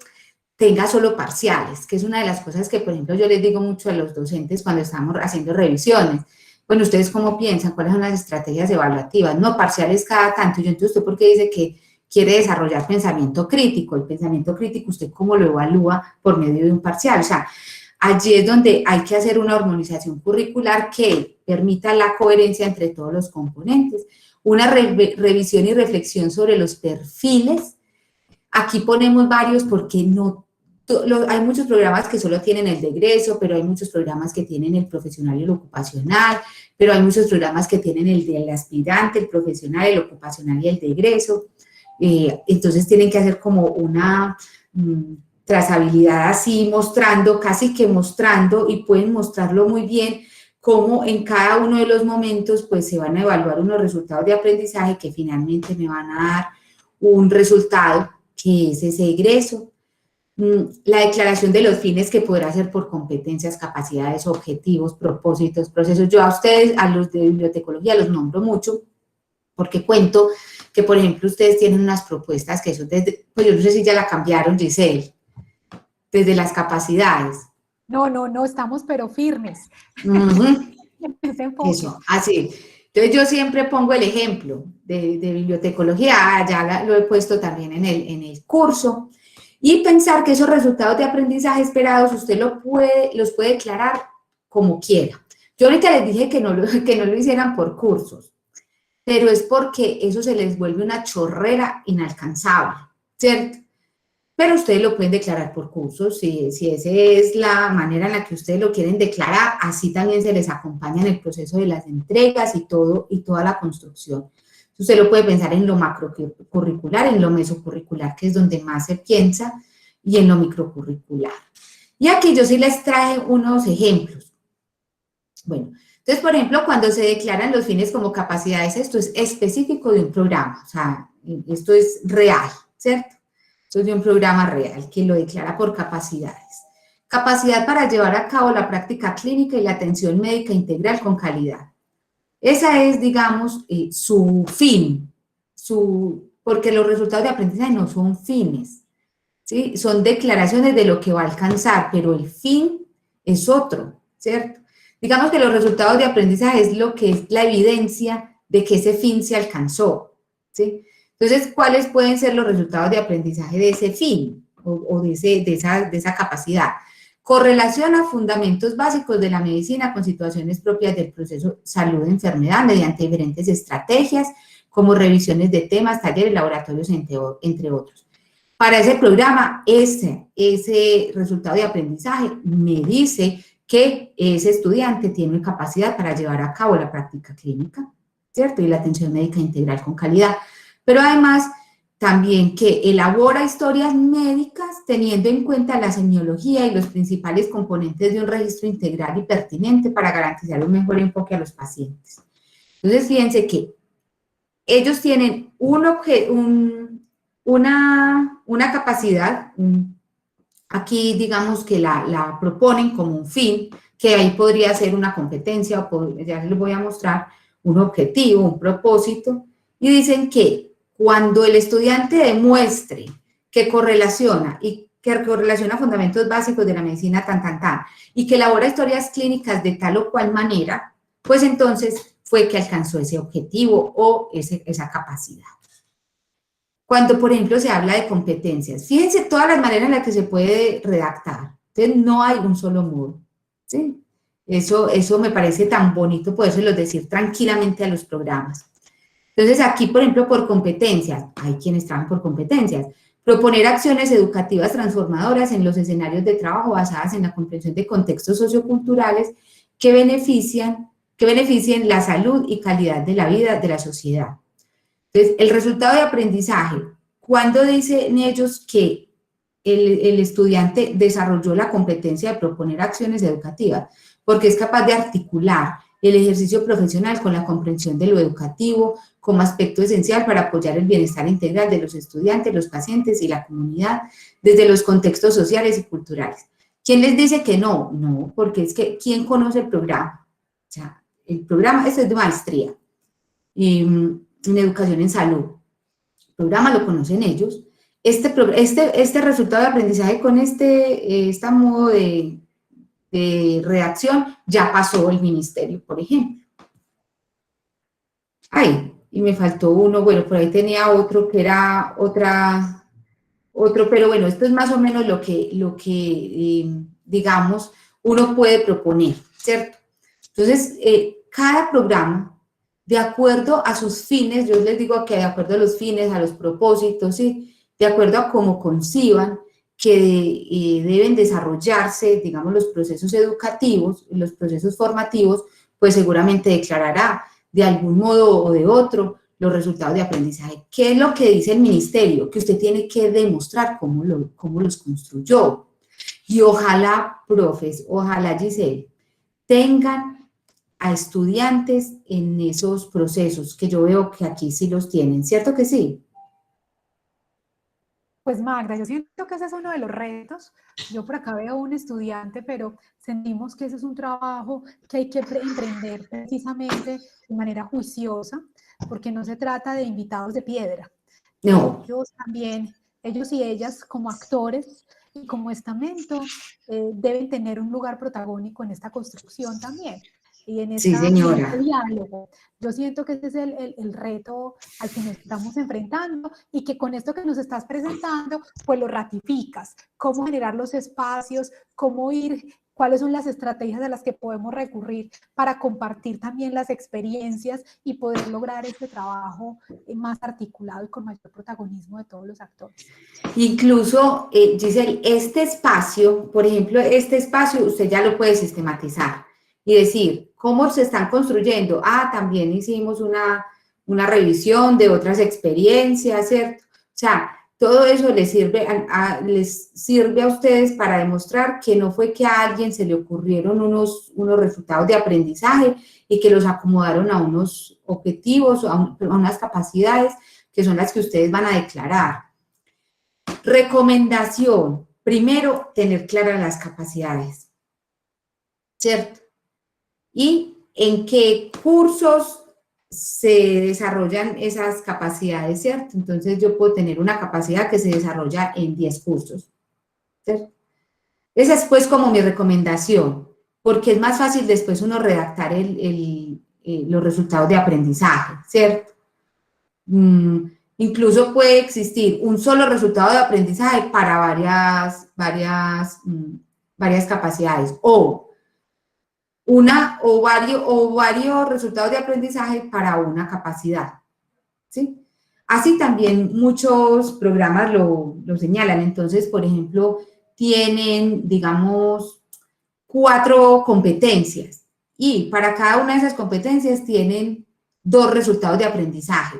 tenga solo parciales, que es una de las cosas que, por ejemplo, yo les digo mucho a los docentes cuando estamos haciendo revisiones. Bueno, ¿ustedes cómo piensan? ¿Cuáles son las estrategias evaluativas? No, parciales cada tanto. Y entonces, ¿usted por qué dice que quiere desarrollar pensamiento crítico? El pensamiento crítico, ¿usted cómo lo evalúa? Por medio de un parcial. O sea, allí es donde hay que hacer una armonización curricular que permita la coherencia entre todos los componentes. Una revisión y reflexión sobre los perfiles. Aquí ponemos varios porque hay muchos programas que solo tienen el de egreso, pero hay muchos programas que tienen el profesional y el ocupacional, pero hay muchos programas que tienen el del aspirante, el profesional, el ocupacional y el de egreso. Entonces tienen que hacer como una trazabilidad así, casi que mostrando, y pueden mostrarlo muy bien, cómo en cada uno de los momentos pues se van a evaluar unos resultados de aprendizaje que finalmente me van a dar un resultado que es ese egreso. La declaración de los fines, que podrá ser por competencias, capacidades, objetivos, propósitos, procesos. Yo a ustedes, a los de bibliotecología, los nombro mucho porque cuento que, por ejemplo, ustedes tienen unas propuestas que son desde, pues yo no sé si ya la cambiaron, Giselle, desde las capacidades. No, estamos pero firmes. Ese enfoque. Eso, así. Entonces yo siempre pongo el ejemplo de bibliotecología, ya lo he puesto también en el curso, y pensar que esos resultados de aprendizaje esperados usted los puede declarar como quiera. Yo ahorita les dije que no lo hicieran por cursos, pero es porque eso se les vuelve una chorrera inalcanzable, ¿cierto? Pero ustedes lo pueden declarar por cursos, si esa es la manera en la que ustedes lo quieren declarar, así también se les acompaña en el proceso de las entregas y toda la construcción. Usted lo puede pensar en lo macrocurricular, en lo mesocurricular, que es donde más se piensa, y en lo microcurricular. Y aquí yo sí les traje unos ejemplos. Bueno, entonces, por ejemplo, cuando se declaran los fines como capacidades, esto es específico de un programa, o sea, esto es real, ¿cierto? Esto es de un programa real que lo declara por capacidades. Capacidad para llevar a cabo la práctica clínica y la atención médica integral con calidad. Esa es, digamos, su fin, porque los resultados de aprendizaje no son fines, ¿sí? Son declaraciones de lo que va a alcanzar, pero el fin es otro, ¿cierto? Digamos que los resultados de aprendizaje es lo que es la evidencia de que ese fin se alcanzó, ¿sí? Entonces, ¿cuáles pueden ser los resultados de aprendizaje de ese fin o de esa capacidad? Correlación a fundamentos básicos de la medicina con situaciones propias del proceso salud-enfermedad mediante diferentes estrategias, como revisiones de temas, talleres, laboratorios, entre otros. Para ese programa, ese resultado de aprendizaje me dice que ese estudiante tiene capacidad para llevar a cabo la práctica clínica, ¿cierto? Y la atención médica integral con calidad. Pero además, también que elabora historias médicas teniendo en cuenta la semiología y los principales componentes de un registro integral y pertinente para garantizar un mejor enfoque a los pacientes. Entonces, fíjense que ellos tienen una capacidad, aquí digamos que la proponen como un fin, que ahí podría ser una competencia, o ya les voy a mostrar un objetivo, un propósito, y dicen que cuando el estudiante demuestre que correlaciona fundamentos básicos de la medicina y que elabora historias clínicas de tal o cual manera, pues entonces fue que alcanzó ese objetivo o esa capacidad. Cuando, por ejemplo, se habla de competencias, fíjense todas las maneras en las que se puede redactar. Entonces, no hay un solo modo, ¿sí? Eso me parece tan bonito podérselo decir tranquilamente a los programas. Entonces, aquí, por ejemplo, por competencias, hay quienes trabajan por competencias. Proponer acciones educativas transformadoras en los escenarios de trabajo basadas en la comprensión de contextos socioculturales que beneficien la salud y calidad de la vida de la sociedad. Entonces, el resultado de aprendizaje, ¿cuándo dicen ellos que el estudiante desarrolló la competencia de proponer acciones educativas? Porque es capaz de articular el ejercicio profesional con la comprensión de lo educativo como aspecto esencial para apoyar el bienestar integral de los estudiantes, los pacientes y la comunidad desde los contextos sociales y culturales. ¿Quién les dice que no? No, porque es que ¿quién conoce el programa? O sea, el programa, este es de maestría en educación en salud. El programa lo conocen ellos. Este resultado de aprendizaje con este modo de redacción ya pasó el ministerio, por ejemplo. Ay, y me faltó uno, bueno, por ahí tenía otro que era otro, pero bueno, esto es más o menos lo que digamos, uno puede proponer, ¿cierto? Entonces, cada programa, de acuerdo a sus fines, yo les digo que de acuerdo a los fines, a los propósitos, ¿sí? De acuerdo a cómo conciban que deben desarrollarse, digamos, los procesos educativos, los procesos formativos, pues seguramente declarará de algún modo o de otro los resultados de aprendizaje. ¿Qué es lo que dice el ministerio? Que usted tiene que demostrar cómo los construyó. Y ojalá, profes, ojalá, Giselle, tengan a estudiantes en esos procesos, que yo veo que aquí sí los tienen, ¿cierto que sí? Pues Magda, yo siento que ese es uno de los retos. Yo por acá veo un estudiante, pero sentimos que ese es un trabajo que hay que emprender precisamente de manera juiciosa, porque no se trata de invitados de piedra. No. Ellos también, ellos y ellas como actores y como estamento deben tener un lugar protagónico en esta construcción también. Y en, Sí, en señora. este diálogo. Yo siento que ese es el reto al que nos estamos enfrentando y que con esto que nos estás presentando, pues lo ratificas. Cómo generar los espacios, cómo ir, cuáles son las estrategias a las que podemos recurrir para compartir también las experiencias y poder lograr este trabajo más articulado y con mayor protagonismo de todos los actores. Incluso, Giselle, este espacio, por ejemplo, este espacio usted ya lo puede sistematizar y decir, ¿cómo se están construyendo? Ah, también hicimos una revisión de otras experiencias, ¿cierto? O sea, todo eso les sirve a ustedes para demostrar que no fue que a alguien se le ocurrieron unos resultados de aprendizaje y que los acomodaron a unos objetivos, a unas capacidades que son las que ustedes van a declarar. Recomendación, primero, tener claras las capacidades, ¿cierto? Y en qué cursos se desarrollan esas capacidades, ¿cierto? Entonces yo puedo tener una capacidad que se desarrolla en 10 cursos, ¿cierto? Esa es pues como mi recomendación, porque es más fácil después uno redactar los resultados de aprendizaje, ¿cierto? Incluso puede existir un solo resultado de aprendizaje para varias capacidades o varios resultados de aprendizaje para una capacidad, ¿sí? Así también muchos programas lo señalan. Entonces, por ejemplo, tienen, digamos, 4 competencias y para cada una de esas competencias tienen 2 resultados de aprendizaje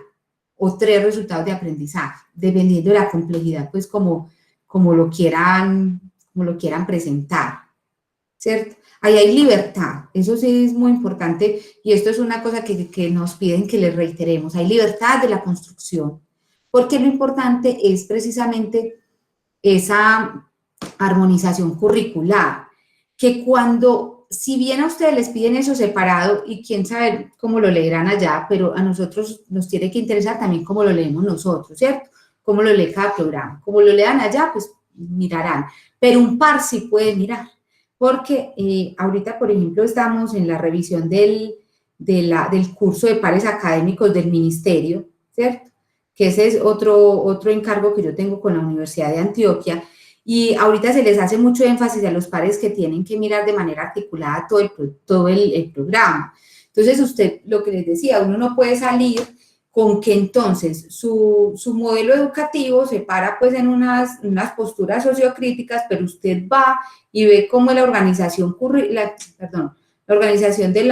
o 3 resultados de aprendizaje, dependiendo de la complejidad, pues como lo quieran presentar, ¿cierto? Ahí hay libertad, eso sí es muy importante, y esto es una cosa que nos piden que les reiteremos, hay libertad de la construcción, porque lo importante es precisamente esa armonización curricular, que si bien a ustedes les piden eso separado, y quién sabe cómo lo leerán allá, pero a nosotros nos tiene que interesar también cómo lo leemos nosotros, ¿cierto? Cómo lo lee cada programa. Como lo lean allá, pues mirarán, pero un par sí puede mirar, porque ahorita, por ejemplo, estamos en la revisión del curso de pares académicos del ministerio, ¿cierto? Que ese es otro encargo que yo tengo con la Universidad de Antioquia, y ahorita se les hace mucho énfasis a los pares que tienen que mirar de manera articulada todo el programa. Entonces, usted, lo que les decía, uno no puede salir con que entonces su modelo educativo se para pues en unas posturas sociocríticas, pero usted va y ve cómo la organización la organización de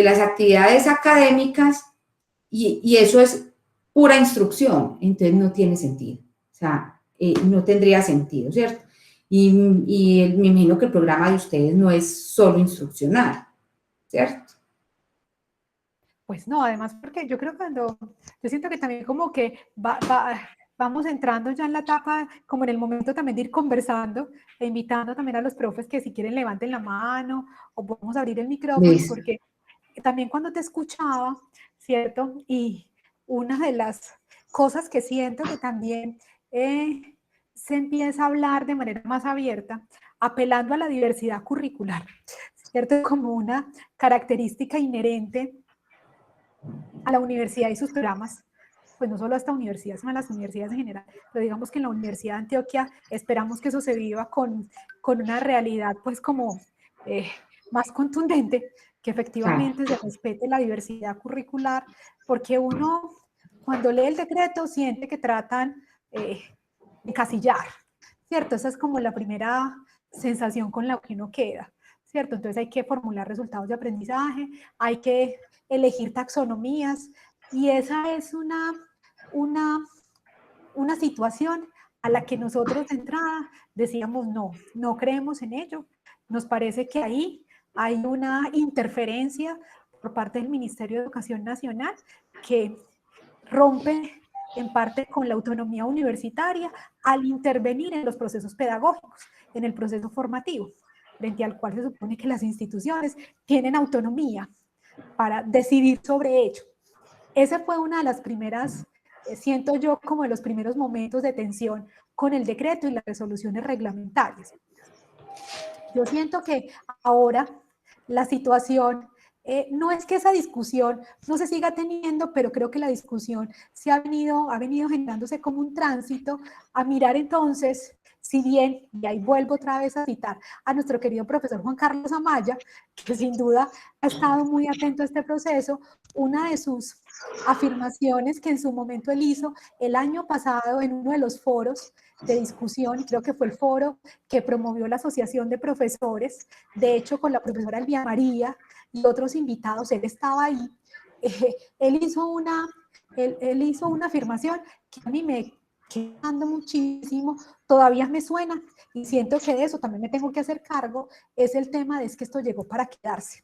las actividades académicas, y eso es pura instrucción, entonces no tiene sentido, o sea, no tendría sentido, ¿cierto? Y me imagino que el programa de ustedes no es solo instruccional, ¿cierto? Pues no, además porque yo creo yo siento que también como que vamos entrando ya en la etapa, como en el momento también de ir conversando e invitando también a los profes que si quieren levanten la mano o podemos abrir el micrófono, ¿Ves? porque también cuando te escuchaba, ¿cierto? Y una de las cosas que siento que también se empieza a hablar de manera más abierta, apelando a la diversidad curricular, ¿cierto? Como una característica inherente a la universidad y sus programas, pues no solo a esta universidad, sino a las universidades en general, pero digamos que en la Universidad de Antioquia esperamos que eso se viva con una realidad pues como más contundente, que efectivamente se respete la diversidad curricular, porque uno cuando lee el decreto siente que tratan de encasillar, ¿cierto? Esa es como la primera sensación con la que uno queda, ¿cierto? Entonces hay que formular resultados de aprendizaje, hay que elegir taxonomías, y esa es una situación a la que nosotros de entrada decíamos no creemos en ello. Nos parece que ahí hay una interferencia por parte del Ministerio de Educación Nacional que rompe en parte con la autonomía universitaria al intervenir en los procesos pedagógicos, en el proceso formativo, frente al cual se supone que las instituciones tienen autonomía para decidir sobre ello. Esa fue una de las primeras, siento yo, como de los primeros momentos de tensión con el decreto y las resoluciones reglamentarias. Yo siento que ahora la situación, no es que esa discusión no se siga teniendo, pero creo que la discusión ha venido generándose como un tránsito a mirar entonces, si bien, y ahí vuelvo otra vez a citar a nuestro querido profesor Juan Carlos Amaya, que sin duda ha estado muy atento a este proceso, una de sus afirmaciones que en su momento él hizo el año pasado en uno de los foros de discusión, creo que fue el foro que promovió la Asociación de Profesores, de hecho con la profesora Elvia María y otros invitados, él estaba ahí, él hizo una afirmación que a mí me quedando muchísimo, todavía me suena y siento que de eso también me tengo que hacer cargo, es el tema de es que esto llegó para quedarse,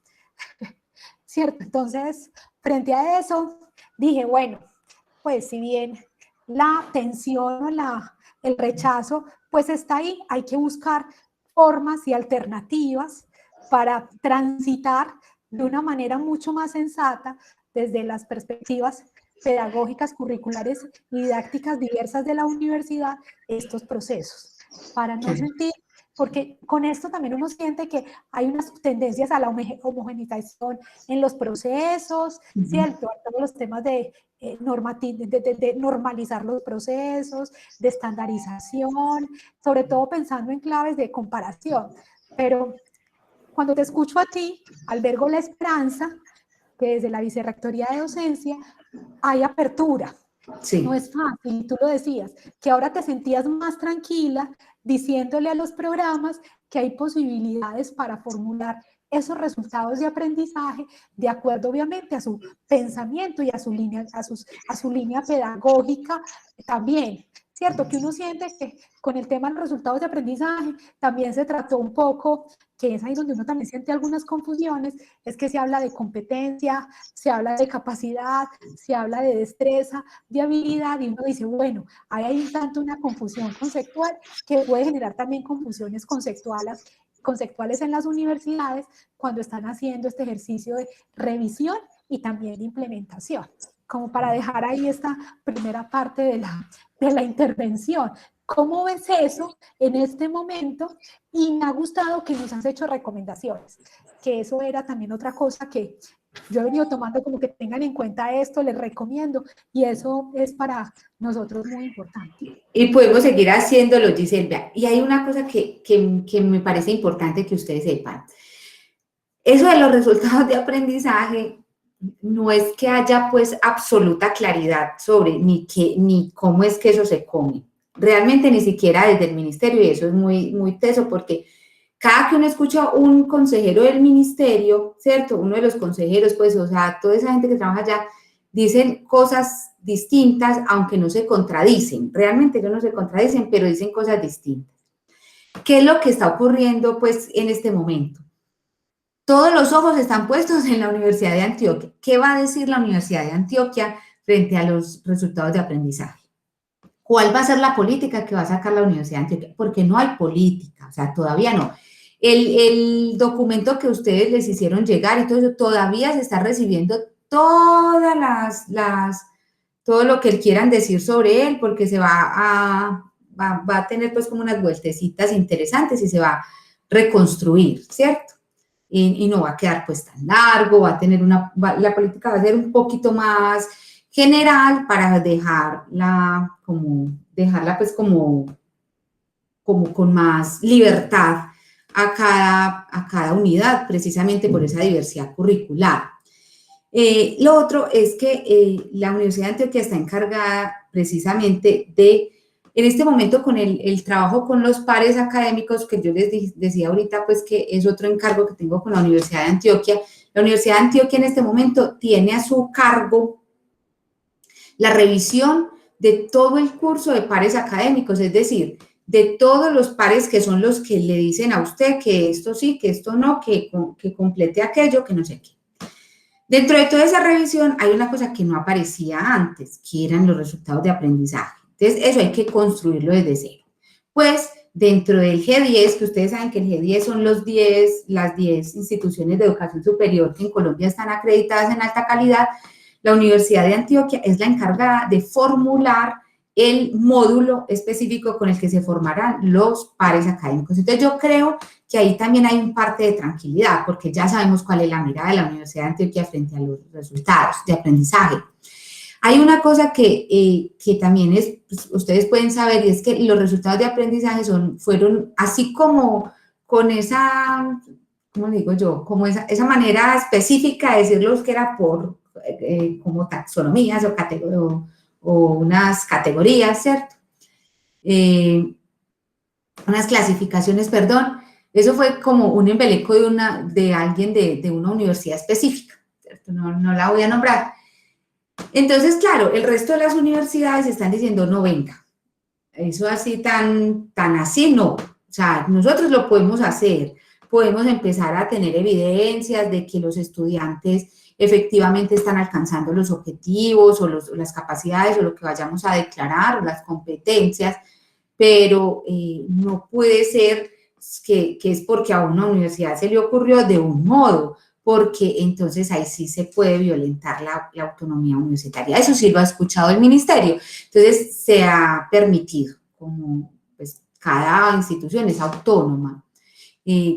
¿cierto? Entonces, frente a eso, dije, bueno, pues si bien la tensión o el rechazo, pues está ahí, hay que buscar formas y alternativas para transitar de una manera mucho más sensata desde las perspectivas pedagógicas, curriculares y didácticas diversas de la universidad estos procesos, para no sentir, porque con esto también uno siente que hay unas tendencias a la homogeneización en los procesos, ¿cierto? A todos los temas de normalizar los procesos, de estandarización, sobre todo pensando en claves de comparación. Pero cuando te escucho a ti, albergo la esperanza que desde la Vicerrectoría de Docencia hay apertura. Sí. No es fácil, tú lo decías, que ahora te sentías más tranquila diciéndole a los programas que hay posibilidades para formular esos resultados de aprendizaje de acuerdo obviamente a su pensamiento y a su línea pedagógica también. Cierto que uno siente que con el tema de los resultados de aprendizaje también se trató un poco, que es ahí donde uno también siente algunas confusiones, es que se habla de competencia, se habla de capacidad, se habla de destreza, de habilidad, y uno dice, bueno, ahí hay un tanto una confusión conceptual que puede generar también confusiones conceptuales en las universidades cuando están haciendo este ejercicio de revisión y también de implementación, como para dejar ahí esta primera parte de la intervención. ¿Cómo ves eso en este momento? Y me ha gustado que nos has hecho recomendaciones, que eso era también otra cosa que yo he venido tomando como que tengan en cuenta esto, les recomiendo, y eso es para nosotros muy importante. Y podemos seguir haciéndolo, Giselle. Y hay una cosa que me parece importante que ustedes sepan. Eso de los resultados de aprendizaje no es que haya pues absoluta claridad sobre ni cómo es que eso se come. Realmente ni siquiera desde el ministerio, y eso es muy teso, porque cada que uno escucha un consejero del ministerio, ¿cierto? Uno de los consejeros, pues, o sea, toda esa gente que trabaja allá, dicen cosas distintas, aunque no se contradicen. Realmente ellos no se contradicen, pero dicen cosas distintas. ¿Qué es lo que está ocurriendo, pues, en este momento? Todos los ojos están puestos en la Universidad de Antioquia. ¿Qué va a decir la Universidad de Antioquia frente a los resultados de aprendizaje? ¿Cuál va a ser la política que va a sacar la Universidad de Antioquia? Porque no hay política, o sea, todavía no. El documento que ustedes les hicieron llegar y todo eso, todavía se está recibiendo todas todo lo que quieran decir sobre él, porque se va a tener pues como unas vueltecitas interesantes y se va a reconstruir, ¿cierto? Y no va a quedar pues tan largo, va a tener la política va a ser un poquito más general para dejarla pues como con más libertad a cada unidad, precisamente por esa diversidad curricular. Lo otro es que la Universidad de Antioquia está encargada precisamente de, en este momento, con el trabajo con los pares académicos, que yo les decía ahorita, pues que es otro encargo que tengo con la Universidad de Antioquia. La Universidad de Antioquia en este momento tiene a su cargo la revisión de todo el curso de pares académicos, es decir, de todos los pares que son los que le dicen a usted que esto sí, que esto no, que complete aquello, que no sé qué. Dentro de toda esa revisión hay una cosa que no aparecía antes, que eran los resultados de aprendizaje. Entonces, eso hay que construirlo desde cero. Pues, dentro del G10, que ustedes saben que el G10 son las 10 instituciones de educación superior que en Colombia están acreditadas en alta calidad, la Universidad de Antioquia es la encargada de formular el módulo específico con el que se formarán los pares académicos. Entonces, yo creo que ahí también hay un parte de tranquilidad, porque ya sabemos cuál es la mirada de la Universidad de Antioquia frente a los resultados de aprendizaje. Hay una cosa que también pues, ustedes pueden saber, y es que los resultados de aprendizaje fueron así como con esa, ¿cómo digo yo? Como esa manera específica de decirlos que era por como taxonomías o unas categorías, ¿cierto? Unas clasificaciones, perdón. Eso fue como un embeleco de alguien de una universidad específica, ¿cierto? No la voy a nombrar. Entonces, claro, el resto de las universidades están diciendo, no, venga, eso así tan así, no. O sea, nosotros lo podemos hacer, podemos empezar a tener evidencias de que los estudiantes efectivamente están alcanzando los objetivos o las capacidades o lo que vayamos a declarar o las competencias, pero no puede ser que es porque a una universidad se le ocurrió de un modo, porque entonces ahí sí se puede violentar la autonomía universitaria. Eso sí lo ha escuchado el ministerio. Entonces se ha permitido, como pues cada institución es autónoma,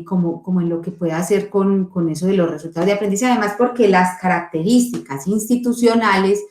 como en lo que pueda hacer con eso de los resultados de aprendizaje, además porque las características institucionales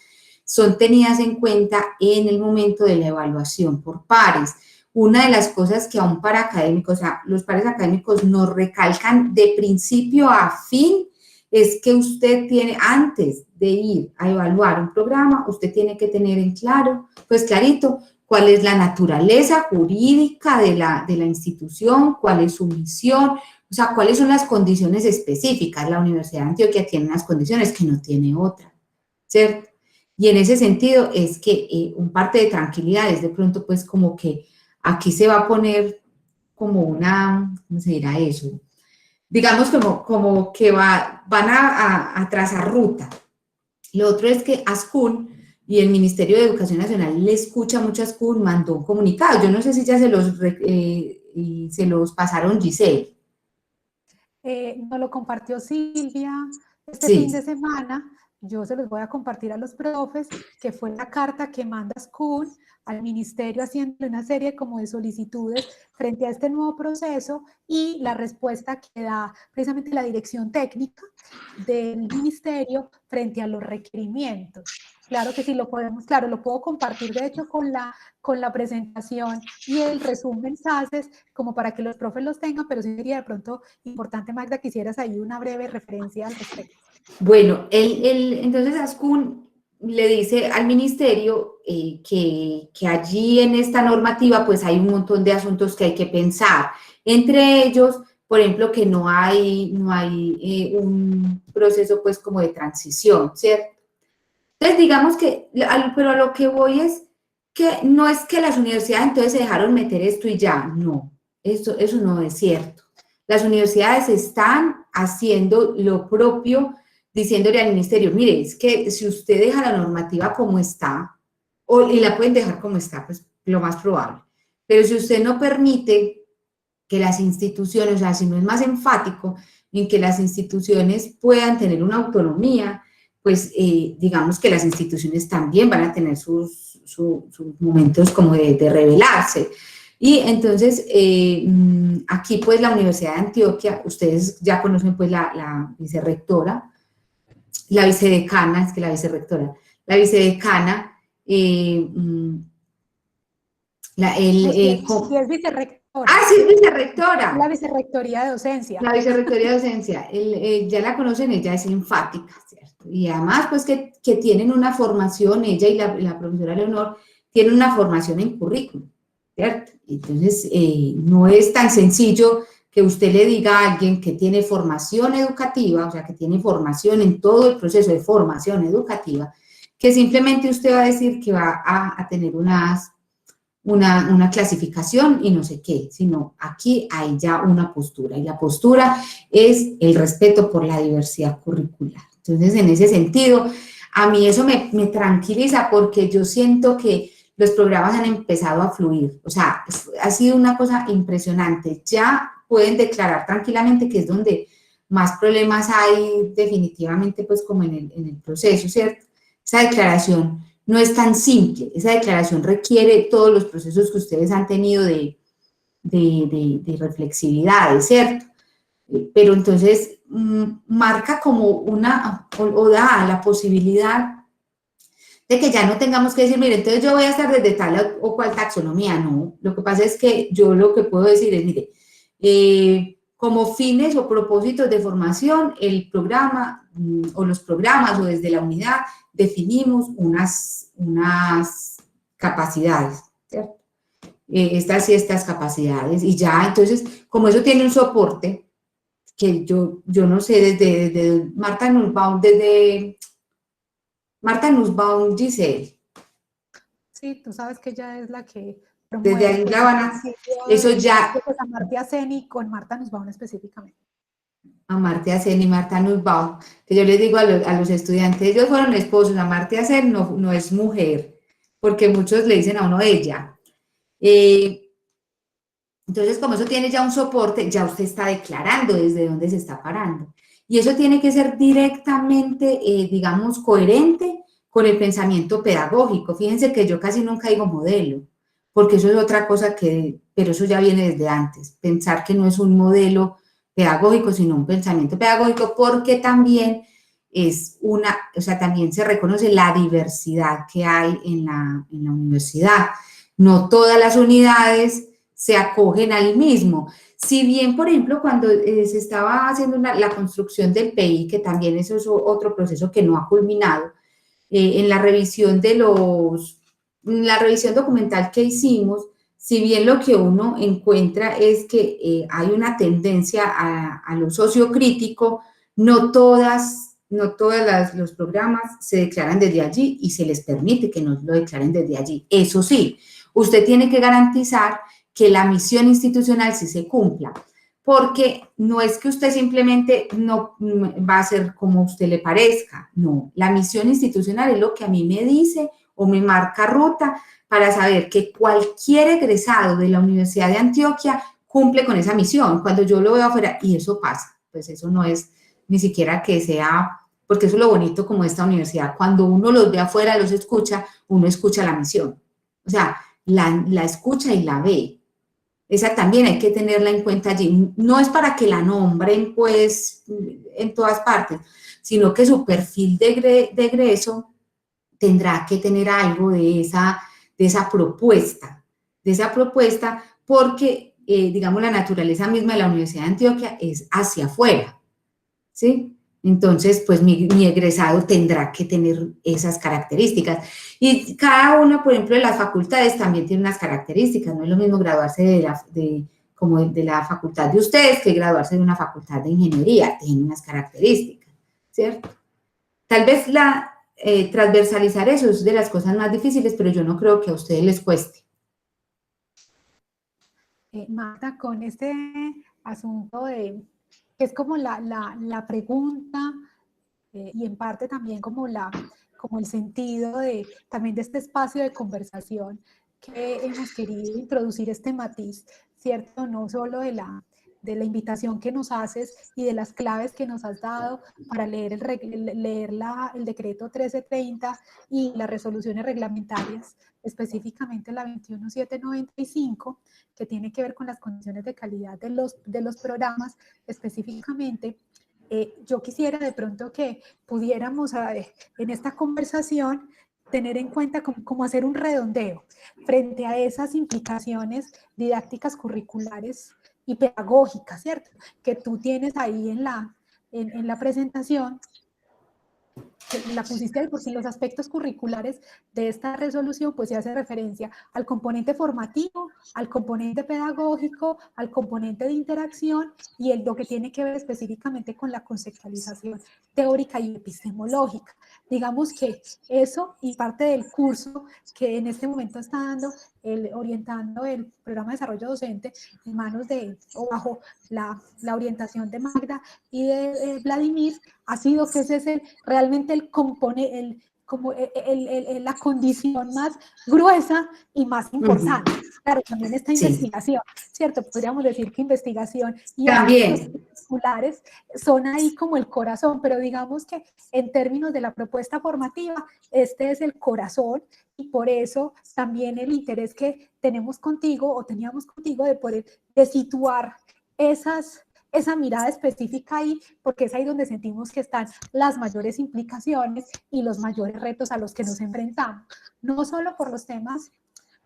son tenidas en cuenta en el momento de la evaluación por pares. Una de las cosas que a un par académico, o sea, los pares académicos nos recalcan de principio a fin, es que usted tiene, antes de ir a evaluar un programa, usted tiene que tener en claro, pues clarito, cuál es la naturaleza jurídica de la institución, cuál es su misión, O sea, ¿cuáles son las condiciones específicas? La Universidad de Antioquia tiene unas condiciones que no tiene otra, ¿cierto? Y en ese sentido es que un parte de tranquilidad es de pronto pues como que aquí se va a poner como una, ¿cómo se dirá eso? Digamos como que van a trazar ruta. Lo otro es que ASCUN y el Ministerio de Educación Nacional le escucha mucho a ASCUN, mandó un comunicado. Yo no sé si ya se los pasaron Giselle. Nos lo compartió Silvia este Sí. fin de semana. Yo se los voy a compartir a los profes, que fue la carta que manda SCUN al ministerio haciendo una serie como de solicitudes frente a este nuevo proceso y la respuesta que da precisamente la dirección técnica del ministerio frente a los requerimientos. Claro que sí, lo podemos, claro, lo puedo compartir de hecho con la presentación y el resumen SACES como para que los profes los tengan, pero sí sería de pronto importante, Magda, que hicieras ahí una breve referencia al respecto. Bueno, entonces ASCUN le dice al ministerio que allí en esta normativa pues hay un montón de asuntos que hay que pensar. Entre ellos, por ejemplo, que no hay un proceso pues como de transición, ¿cierto? Entonces digamos que, pero a lo que voy es que no es que las universidades entonces se dejaron meter esto y ya, no, eso no es cierto. Las universidades están haciendo lo propio, diciéndole al ministerio, mire, es que si usted deja la normativa como está, y la pueden dejar como está, pues lo más probable, pero si usted no permite que las instituciones, o sea, si no es más enfático en que las instituciones puedan tener una autonomía, pues digamos que las instituciones también van a tener sus momentos como de rebelarse. Y entonces, aquí pues la Universidad de Antioquia, ustedes ya conocen pues la vicerrectora, la vicedecana, es que la vicerrectora, la vicedecana, Sí, es vicerrectora. Ah, sí, es vicerrectora. La vicerrectoría de docencia. La vicerrectoría de docencia, ya la conocen, ella es enfática, ¿cierto? Y además, pues que tienen una formación, ella y la profesora Leonor, tienen una formación en currículum, ¿cierto? Entonces, no es tan sencillo que usted le diga a alguien que tiene formación educativa, o sea, que tiene formación en todo el proceso de formación educativa, que simplemente usted va a decir que va a tener una clasificación y no sé qué, sino aquí hay ya una postura, y la postura es el respeto por la diversidad curricular. Entonces, en ese sentido, a mí eso me tranquiliza porque yo siento que los programas han empezado a fluir, o sea, ha sido una cosa impresionante, ya pueden declarar tranquilamente que es donde más problemas hay definitivamente, pues como en el proceso, ¿cierto? Esa declaración no es tan simple, esa declaración requiere todos los procesos que ustedes han tenido de reflexividad, ¿cierto? Pero entonces marca como o da la posibilidad de que ya no tengamos que decir, mire, entonces yo voy a estar desde tal o cual taxonomía, no. Lo que pasa es que yo lo que puedo decir es, mire, como fines o propósitos de formación, el programa o los programas o desde la unidad definimos unas capacidades, ¿cierto? Estas y estas capacidades y ya, entonces, como eso tiene un soporte, que yo no sé, desde Marta Nussbaum, Giselle. Sí, tú sabes que ella es la que Desde promueve ahí pues, la van a, eso ya. pues, a Amartya Sen y con Marta Nussbaum específicamente. Amartya Sen y Marta Nussbaum, que yo les digo a los estudiantes, ellos fueron esposos, Amartya Sen no es mujer, porque muchos le dicen a uno ella. Entonces, como eso tiene ya un soporte, ya usted está declarando desde dónde se está parando. Y eso tiene que ser directamente, digamos, coherente con el pensamiento pedagógico. Fíjense que yo casi nunca digo modelo, porque eso es otra cosa pero eso ya viene desde antes. Pensar que no es un modelo pedagógico, sino un pensamiento pedagógico, porque también o sea, también se reconoce la diversidad que hay en la universidad. No todas las unidades se acogen al mismo. Si bien, por ejemplo, cuando se estaba haciendo la construcción del PI, que también eso es otro proceso que no ha culminado, en la revisión documental que hicimos, si bien lo que uno encuentra es que hay una tendencia a lo sociocrítico, no todos los programas se declaran desde allí y se les permite que no lo declaren desde allí. Eso sí, usted tiene que garantizar que la misión institucional sí se cumpla, porque no es que usted simplemente no va a hacer como a usted le parezca, no. La misión institucional es lo que a mí me dice o me marca ruta para saber que cualquier egresado de la Universidad de Antioquia cumple con esa misión. Cuando yo lo veo afuera, y eso pasa, pues eso no es ni siquiera que sea, porque eso es lo bonito como esta universidad, cuando uno los ve afuera, los escucha, uno escucha la misión. O sea, la escucha y la ve. Esa también hay que tenerla en cuenta allí. No es para que la nombren, pues, en todas partes, sino que su perfil de egreso tendrá que tener algo de esa propuesta, porque, digamos, la naturaleza misma de la Universidad de Antioquia es hacia afuera, ¿sí? Entonces, pues mi egresado tendrá que tener esas características. Y cada una, por ejemplo, de las facultades también tiene unas características. No es lo mismo graduarse de la facultad de ustedes que graduarse de una facultad de ingeniería. Tiene unas características, ¿cierto? Tal vez transversalizar eso es de las cosas más difíciles, pero yo no creo que a ustedes les cueste. Magda, con este asunto de, que es como la pregunta y en parte también como el sentido también de este espacio de conversación que hemos querido introducir este matiz, ¿cierto? No solo de la invitación que nos haces y de las claves que nos has dado para leer el decreto 1330 y las resoluciones reglamentarias, específicamente la 21795, que tiene que ver con las condiciones de calidad de los programas, específicamente. Yo quisiera de pronto que pudiéramos en esta conversación tener en cuenta cómo hacer un redondeo frente a esas implicaciones didácticas curriculares y pedagógicas, ¿cierto? Que tú tienes ahí en la presentación, que la pusiste ahí porque en los aspectos curriculares de esta resolución pues se hace referencia al componente formativo, al componente pedagógico, al componente de interacción y lo que tiene que ver específicamente con la conceptualización teórica y epistemológica. Digamos que eso y parte del curso que en este momento está dando, orientando el programa de desarrollo docente en manos o bajo la orientación de Magda y de Vladimir, ha sido que ese es realmente la condición más gruesa y más importante. Claro, también esta investigación, ¿cierto? Podríamos decir que investigación y aspectos curriculares son ahí como el corazón, pero digamos que en términos de la propuesta formativa, este es el corazón y por eso también el interés que tenemos contigo o teníamos contigo de situar esa mirada específica ahí, porque es ahí donde sentimos que están las mayores implicaciones y los mayores retos a los que nos enfrentamos, no solo por los temas,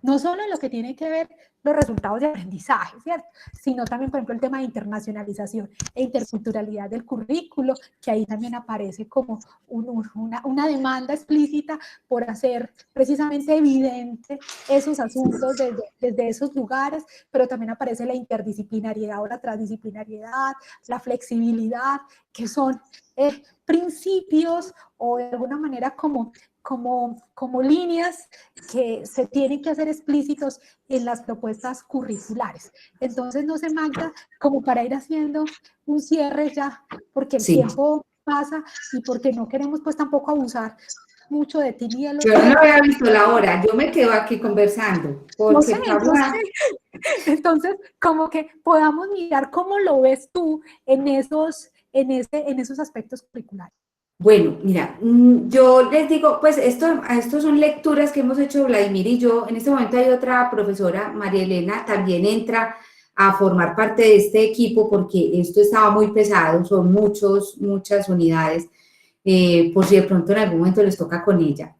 no solo en lo que tiene que ver los resultados de aprendizaje, ¿cierto? Sino también, por ejemplo, el tema de internacionalización e interculturalidad del currículo, que ahí también aparece como una demanda explícita por hacer precisamente evidente esos asuntos desde esos lugares, pero también aparece la interdisciplinariedad o la transdisciplinariedad, la flexibilidad, que son principios o de alguna manera como líneas que se tienen que hacer explícitos en las propuestas curriculares. Entonces, no sé, Magda, como para ir haciendo un cierre ya, porque el tiempo pasa y porque no queremos pues tampoco abusar mucho de ti ni de los Yo no había visto la hora, yo me quedo aquí conversando. No sé, entonces, como que podamos mirar cómo lo ves tú en esos aspectos curriculares. Bueno, mira, yo les digo, pues estos son lecturas que hemos hecho Vladimir y yo. En este momento hay otra profesora, María Elena, también entra a formar parte de este equipo porque esto estaba muy pesado, son muchas unidades, por si de pronto en algún momento les toca con ella.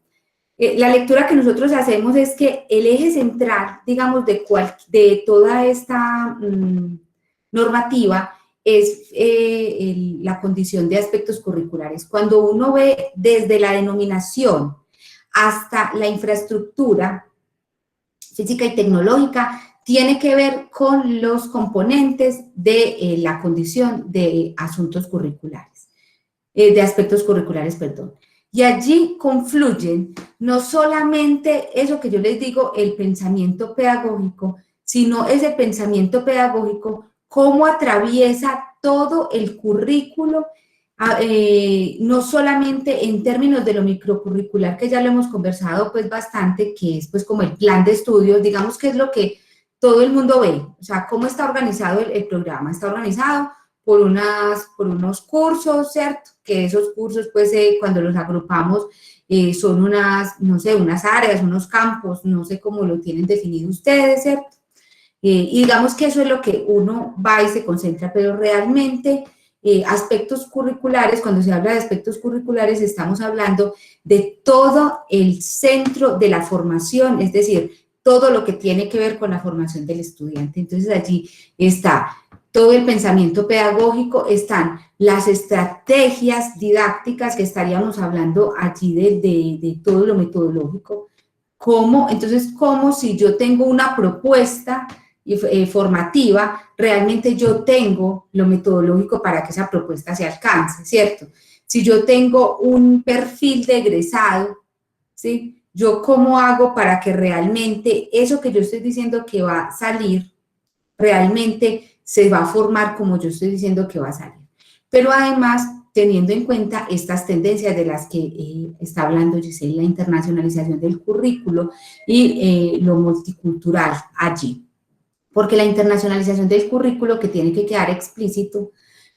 La lectura que nosotros hacemos es que el eje central, digamos, de toda esta normativa es la condición de aspectos curriculares. Cuando uno ve desde la denominación hasta la infraestructura física y tecnológica, tiene que ver con los componentes de la condición de asuntos curriculares, de aspectos curriculares, perdón. Y allí confluyen no solamente eso que yo les digo, el pensamiento pedagógico, sino ese pensamiento pedagógico, cómo atraviesa todo el currículo, no solamente en términos de lo microcurricular, que ya lo hemos conversado pues bastante, que es pues como el plan de estudios, digamos que es lo que todo el mundo ve, o sea, cómo está organizado el programa. Está organizado por unos cursos, ¿cierto? Que esos cursos, pues, cuando los agrupamos, son unas, no sé, unas áreas, unos campos, no sé cómo lo tienen definido ustedes, ¿cierto? Y digamos que eso es lo que uno va y se concentra, pero realmente aspectos curriculares, cuando se habla de aspectos curriculares, estamos hablando de todo el centro de la formación, es decir, todo lo que tiene que ver con la formación del estudiante. Entonces allí está todo el pensamiento pedagógico, están las estrategias didácticas, que estaríamos hablando allí de todo lo metodológico, entonces, como si yo tengo una propuesta formativa, realmente yo tengo lo metodológico para que esa propuesta se alcance, ¿cierto? Si yo tengo un perfil de egresado, ¿sí? Yo cómo hago para que realmente eso que yo estoy diciendo que va a salir, realmente se va a formar como yo estoy diciendo que va a salir. Pero además, teniendo en cuenta estas tendencias de las que está hablando Giselle, la internacionalización del currículo y lo multicultural allí. Porque la internacionalización del currículo, que tiene que quedar explícito,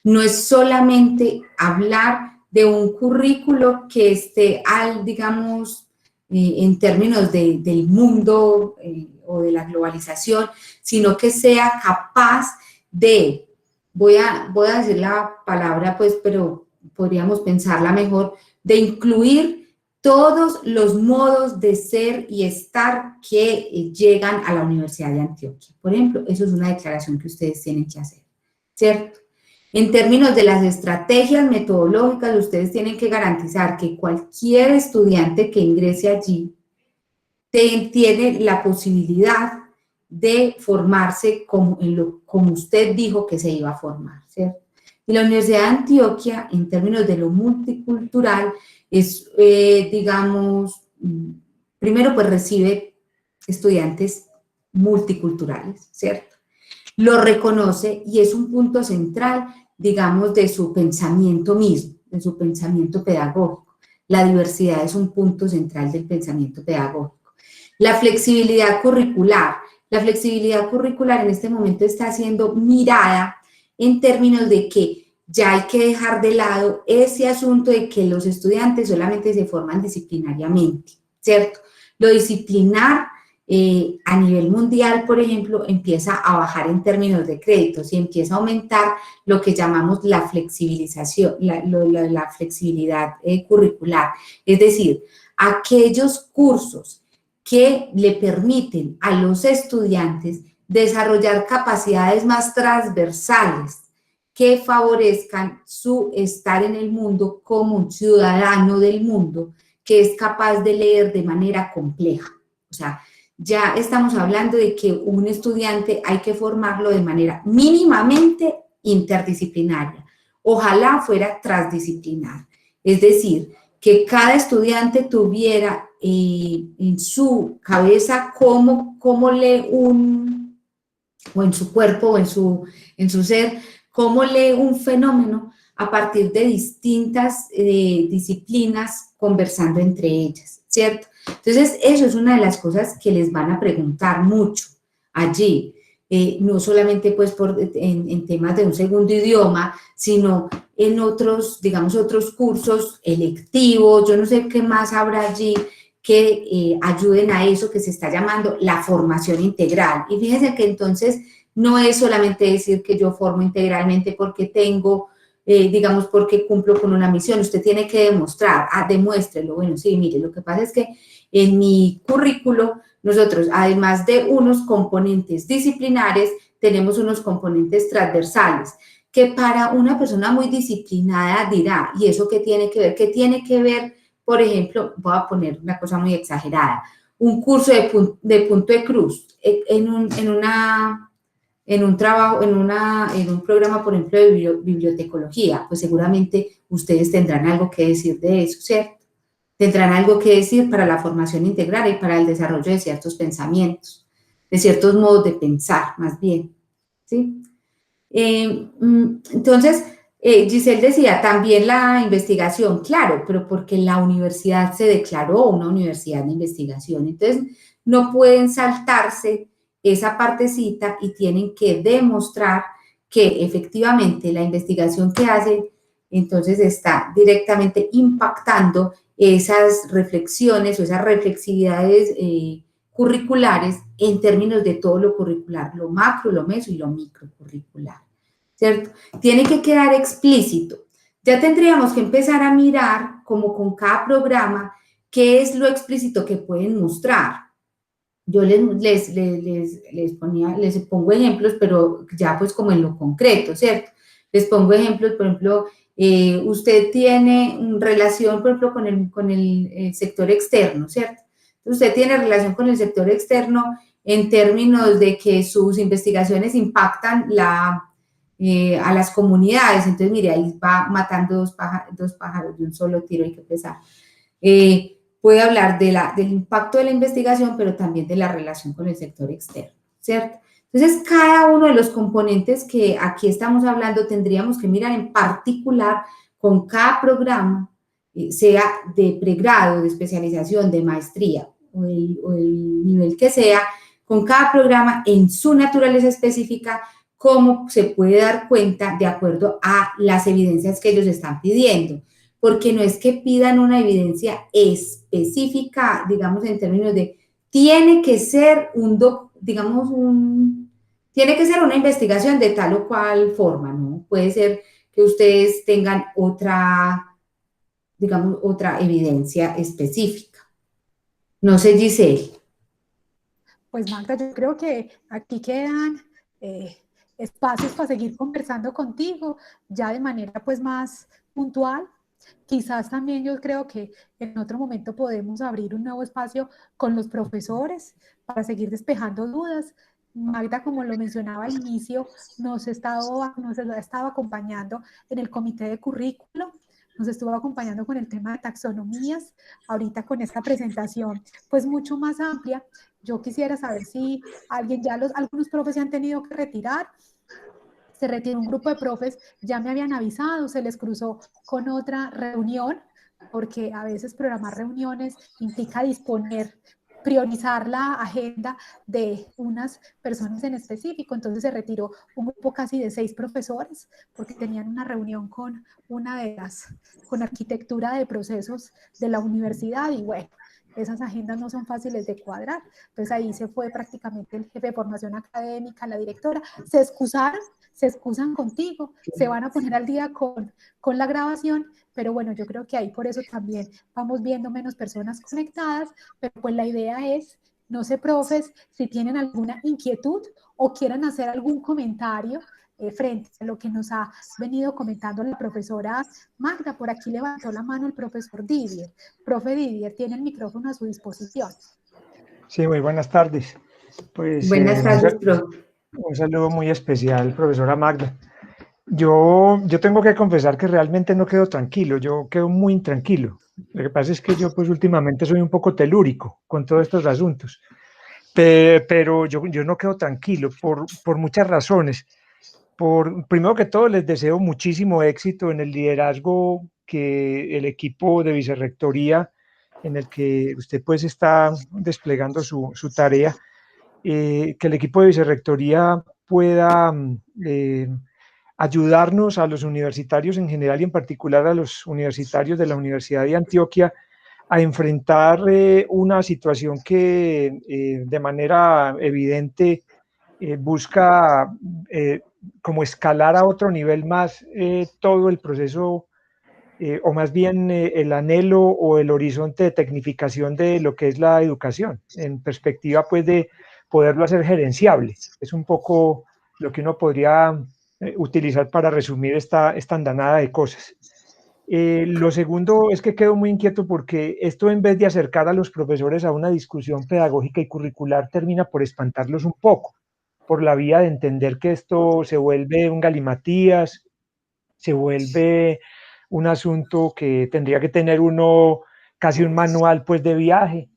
no es solamente hablar de un currículo que esté digamos, en términos del mundo o de la globalización, sino que sea capaz de, voy a decir la palabra, pues, pero podríamos pensarla mejor, de incluir todos los modos de ser y estar que llegan a la Universidad de Antioquia. Por ejemplo, eso es una declaración que ustedes tienen que hacer, ¿cierto? En términos de las estrategias metodológicas, ustedes tienen que garantizar que cualquier estudiante que ingrese allí tiene la posibilidad de formarse como usted dijo que se iba a formar, ¿cierto? Y la Universidad de Antioquia, en términos de lo multicultural, es, digamos, primero pues recibe estudiantes multiculturales, ¿cierto? Lo reconoce y es un punto central, digamos, de su pensamiento mismo, de su pensamiento pedagógico. La diversidad es un punto central del pensamiento pedagógico. La flexibilidad curricular. La flexibilidad curricular en este momento está siendo mirada en términos de que ya hay que dejar de lado ese asunto de que los estudiantes solamente se forman disciplinariamente, ¿cierto? Lo disciplinar a nivel mundial, por ejemplo, empieza a bajar en términos de créditos y empieza a aumentar lo que llamamos la flexibilización, la flexibilidad curricular. Es decir, aquellos cursos que le permiten a los estudiantes desarrollar capacidades más transversales que favorezcan su estar en el mundo como un ciudadano del mundo que es capaz de leer de manera compleja. O sea, ya estamos hablando de que un estudiante hay que formarlo de manera mínimamente interdisciplinaria. Ojalá fuera transdisciplinar. Es decir, que cada estudiante tuviera en su cabeza cómo lee o en su cuerpo o en su ser, cómo lee un fenómeno a partir de distintas disciplinas conversando entre ellas, ¿cierto? Entonces, eso es una de las cosas que les van a preguntar mucho allí, no solamente pues en temas de un segundo idioma, sino en otros, digamos, otros cursos electivos, yo no sé qué más habrá allí que ayuden a eso que se está llamando la formación integral. Y fíjense que entonces no es solamente decir que yo formo integralmente porque tengo, digamos, porque cumplo con una misión. Usted tiene que demostrar, demuéstrelo. Bueno, sí, mire, lo que pasa es que en mi currículo nosotros, además de unos componentes disciplinares, tenemos unos componentes transversales, que para una persona muy disciplinada dirá, ¿y eso qué tiene que ver? ¿Qué tiene que ver? Por ejemplo, voy a poner una cosa muy exagerada, un curso de punto de cruz en un trabajo, en un programa, por ejemplo, de bibliotecología, pues seguramente ustedes tendrán algo que decir de eso, ¿cierto? Tendrán algo que decir para la formación integral y para el desarrollo de ciertos pensamientos, de ciertos modos de pensar, más bien, ¿sí? Entonces, Giselle decía, también la investigación, claro, pero porque la universidad se declaró una universidad de investigación, entonces no pueden saltarse esa partecita y tienen que demostrar que efectivamente la investigación que hacen entonces está directamente impactando esas reflexiones o esas reflexividades curriculares en términos de todo lo curricular, lo macro, lo meso y lo microcurricular, ¿cierto? Tiene que quedar explícito. Ya tendríamos que empezar a mirar, como con cada programa, qué es lo explícito que pueden mostrar. Yo les pongo ejemplos, pero ya pues como en lo concreto, ¿cierto? Les pongo ejemplos, por ejemplo, usted tiene relación, por ejemplo, con el sector externo, ¿cierto? Usted tiene relación con el sector externo en términos de que sus investigaciones impactan a las comunidades. Entonces, mire, ahí va matando dos pájaros de un solo tiro, hay que empezar. Puede hablar del impacto de la investigación, pero también de la relación con el sector externo, ¿cierto? Entonces, cada uno de los componentes que aquí estamos hablando tendríamos que mirar en particular con cada programa, sea de pregrado, de especialización, de maestría o el nivel que sea, con cada programa en su naturaleza específica, cómo se puede dar cuenta de acuerdo a las evidencias que ellos están pidiendo. Porque no es que pidan una evidencia específica, digamos, en términos de tiene que ser tiene que ser una investigación de tal o cual forma, ¿no? Puede ser que ustedes tengan otra evidencia específica. No sé, Giselle. Pues Magda, yo creo que aquí quedan espacios para seguir conversando contigo, ya de manera pues más puntual. Quizás también yo creo que en otro momento podemos abrir un nuevo espacio con los profesores para seguir despejando dudas. Magda, como lo mencionaba al inicio, nos ha estado acompañando en el comité de currículo, nos estuvo acompañando con el tema de taxonomías, ahorita con esta presentación pues mucho más amplia. Yo quisiera saber si algunos profes se han tenido que retirar. Se retiró un grupo de profes, ya me habían avisado, se les cruzó con otra reunión, porque a veces programar reuniones implica priorizar la agenda de unas personas en específico. Entonces se retiró un grupo casi de 6 profesores porque tenían una reunión con con arquitectura de procesos de la universidad y bueno, esas agendas no son fáciles de cuadrar. Entonces ahí se fue prácticamente el jefe de formación académica, la directora, se excusan contigo, se van a poner al día con la grabación, pero bueno, yo creo que ahí por eso también vamos viendo menos personas conectadas, pero pues la idea es, no sé, profes, si tienen alguna inquietud o quieran hacer algún comentario frente a lo que nos ha venido comentando la profesora Magda. Por aquí levantó la mano el profesor Didier. Profe Didier, tiene el micrófono a su disposición. Sí, muy buenas tardes. Pues, buenas tardes, profe. Un saludo muy especial, profesora Magda. Yo tengo que confesar que realmente no quedo tranquilo, yo quedo muy intranquilo. Lo que pasa es que yo pues últimamente soy un poco telúrico con todos estos asuntos, pero yo no quedo tranquilo por muchas razones. Primero que todo, les deseo muchísimo éxito en el liderazgo que el equipo de vicerrectoría en el que usted pues está desplegando su tarea, que el equipo de vicerrectoría pueda ayudarnos a los universitarios en general y en particular a los universitarios de la Universidad de Antioquia a enfrentar una situación que de manera evidente busca como escalar a otro nivel más todo el proceso, o más bien el anhelo o el horizonte de tecnificación de lo que es la educación, en perspectiva pues de poderlo hacer gerenciable. Es un poco lo que uno podría utilizar para resumir esta andanada de cosas. Lo segundo es que quedo muy inquieto porque esto, en vez de acercar a los profesores a una discusión pedagógica y curricular, termina por espantarlos un poco, por la vía de entender que esto se vuelve un galimatías, se vuelve un asunto que tendría que tener uno casi un manual pues de viaje.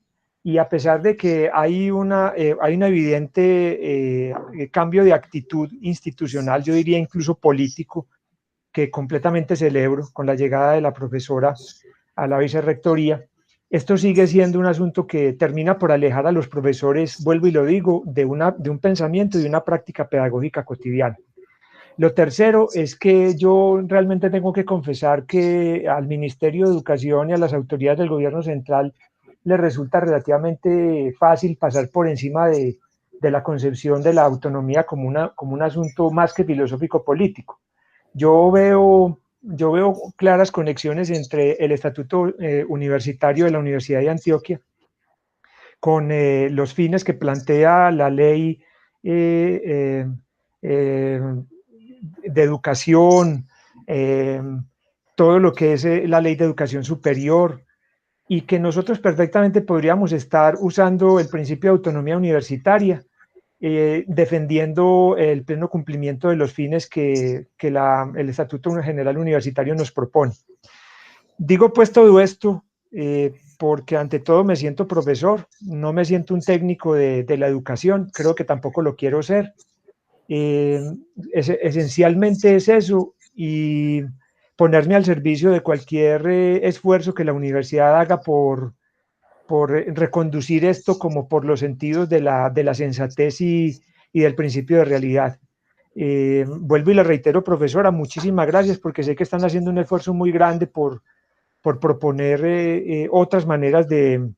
Y a pesar de que hay un evidente cambio de actitud institucional, yo diría incluso político, que completamente celebro con la llegada de la profesora a la vicerrectoría, esto sigue siendo un asunto que termina por alejar a los profesores, vuelvo y lo digo, de un pensamiento y de una práctica pedagógica cotidiana. Lo tercero es que yo realmente tengo que confesar que al Ministerio de Educación y a las autoridades del gobierno central les resulta relativamente fácil pasar por encima de la concepción de la autonomía como un asunto más que filosófico político. Yo veo claras conexiones entre el estatuto universitario de la Universidad de Antioquia con los fines que plantea la ley de educación, todo lo que es la ley de educación superior, y que nosotros perfectamente podríamos estar usando el principio de autonomía universitaria, defendiendo el pleno cumplimiento de los fines que el Estatuto General Universitario nos propone. Digo pues todo esto porque ante todo me siento profesor, no me siento un técnico de la educación, creo que tampoco lo quiero ser. Esencialmente es eso, y ponerme al servicio de cualquier esfuerzo que la universidad haga por reconducir esto como por los sentidos de la sensatez y del principio de realidad. Vuelvo y le reitero, profesora, muchísimas gracias, porque sé que están haciendo un esfuerzo muy grande por proponer otras maneras de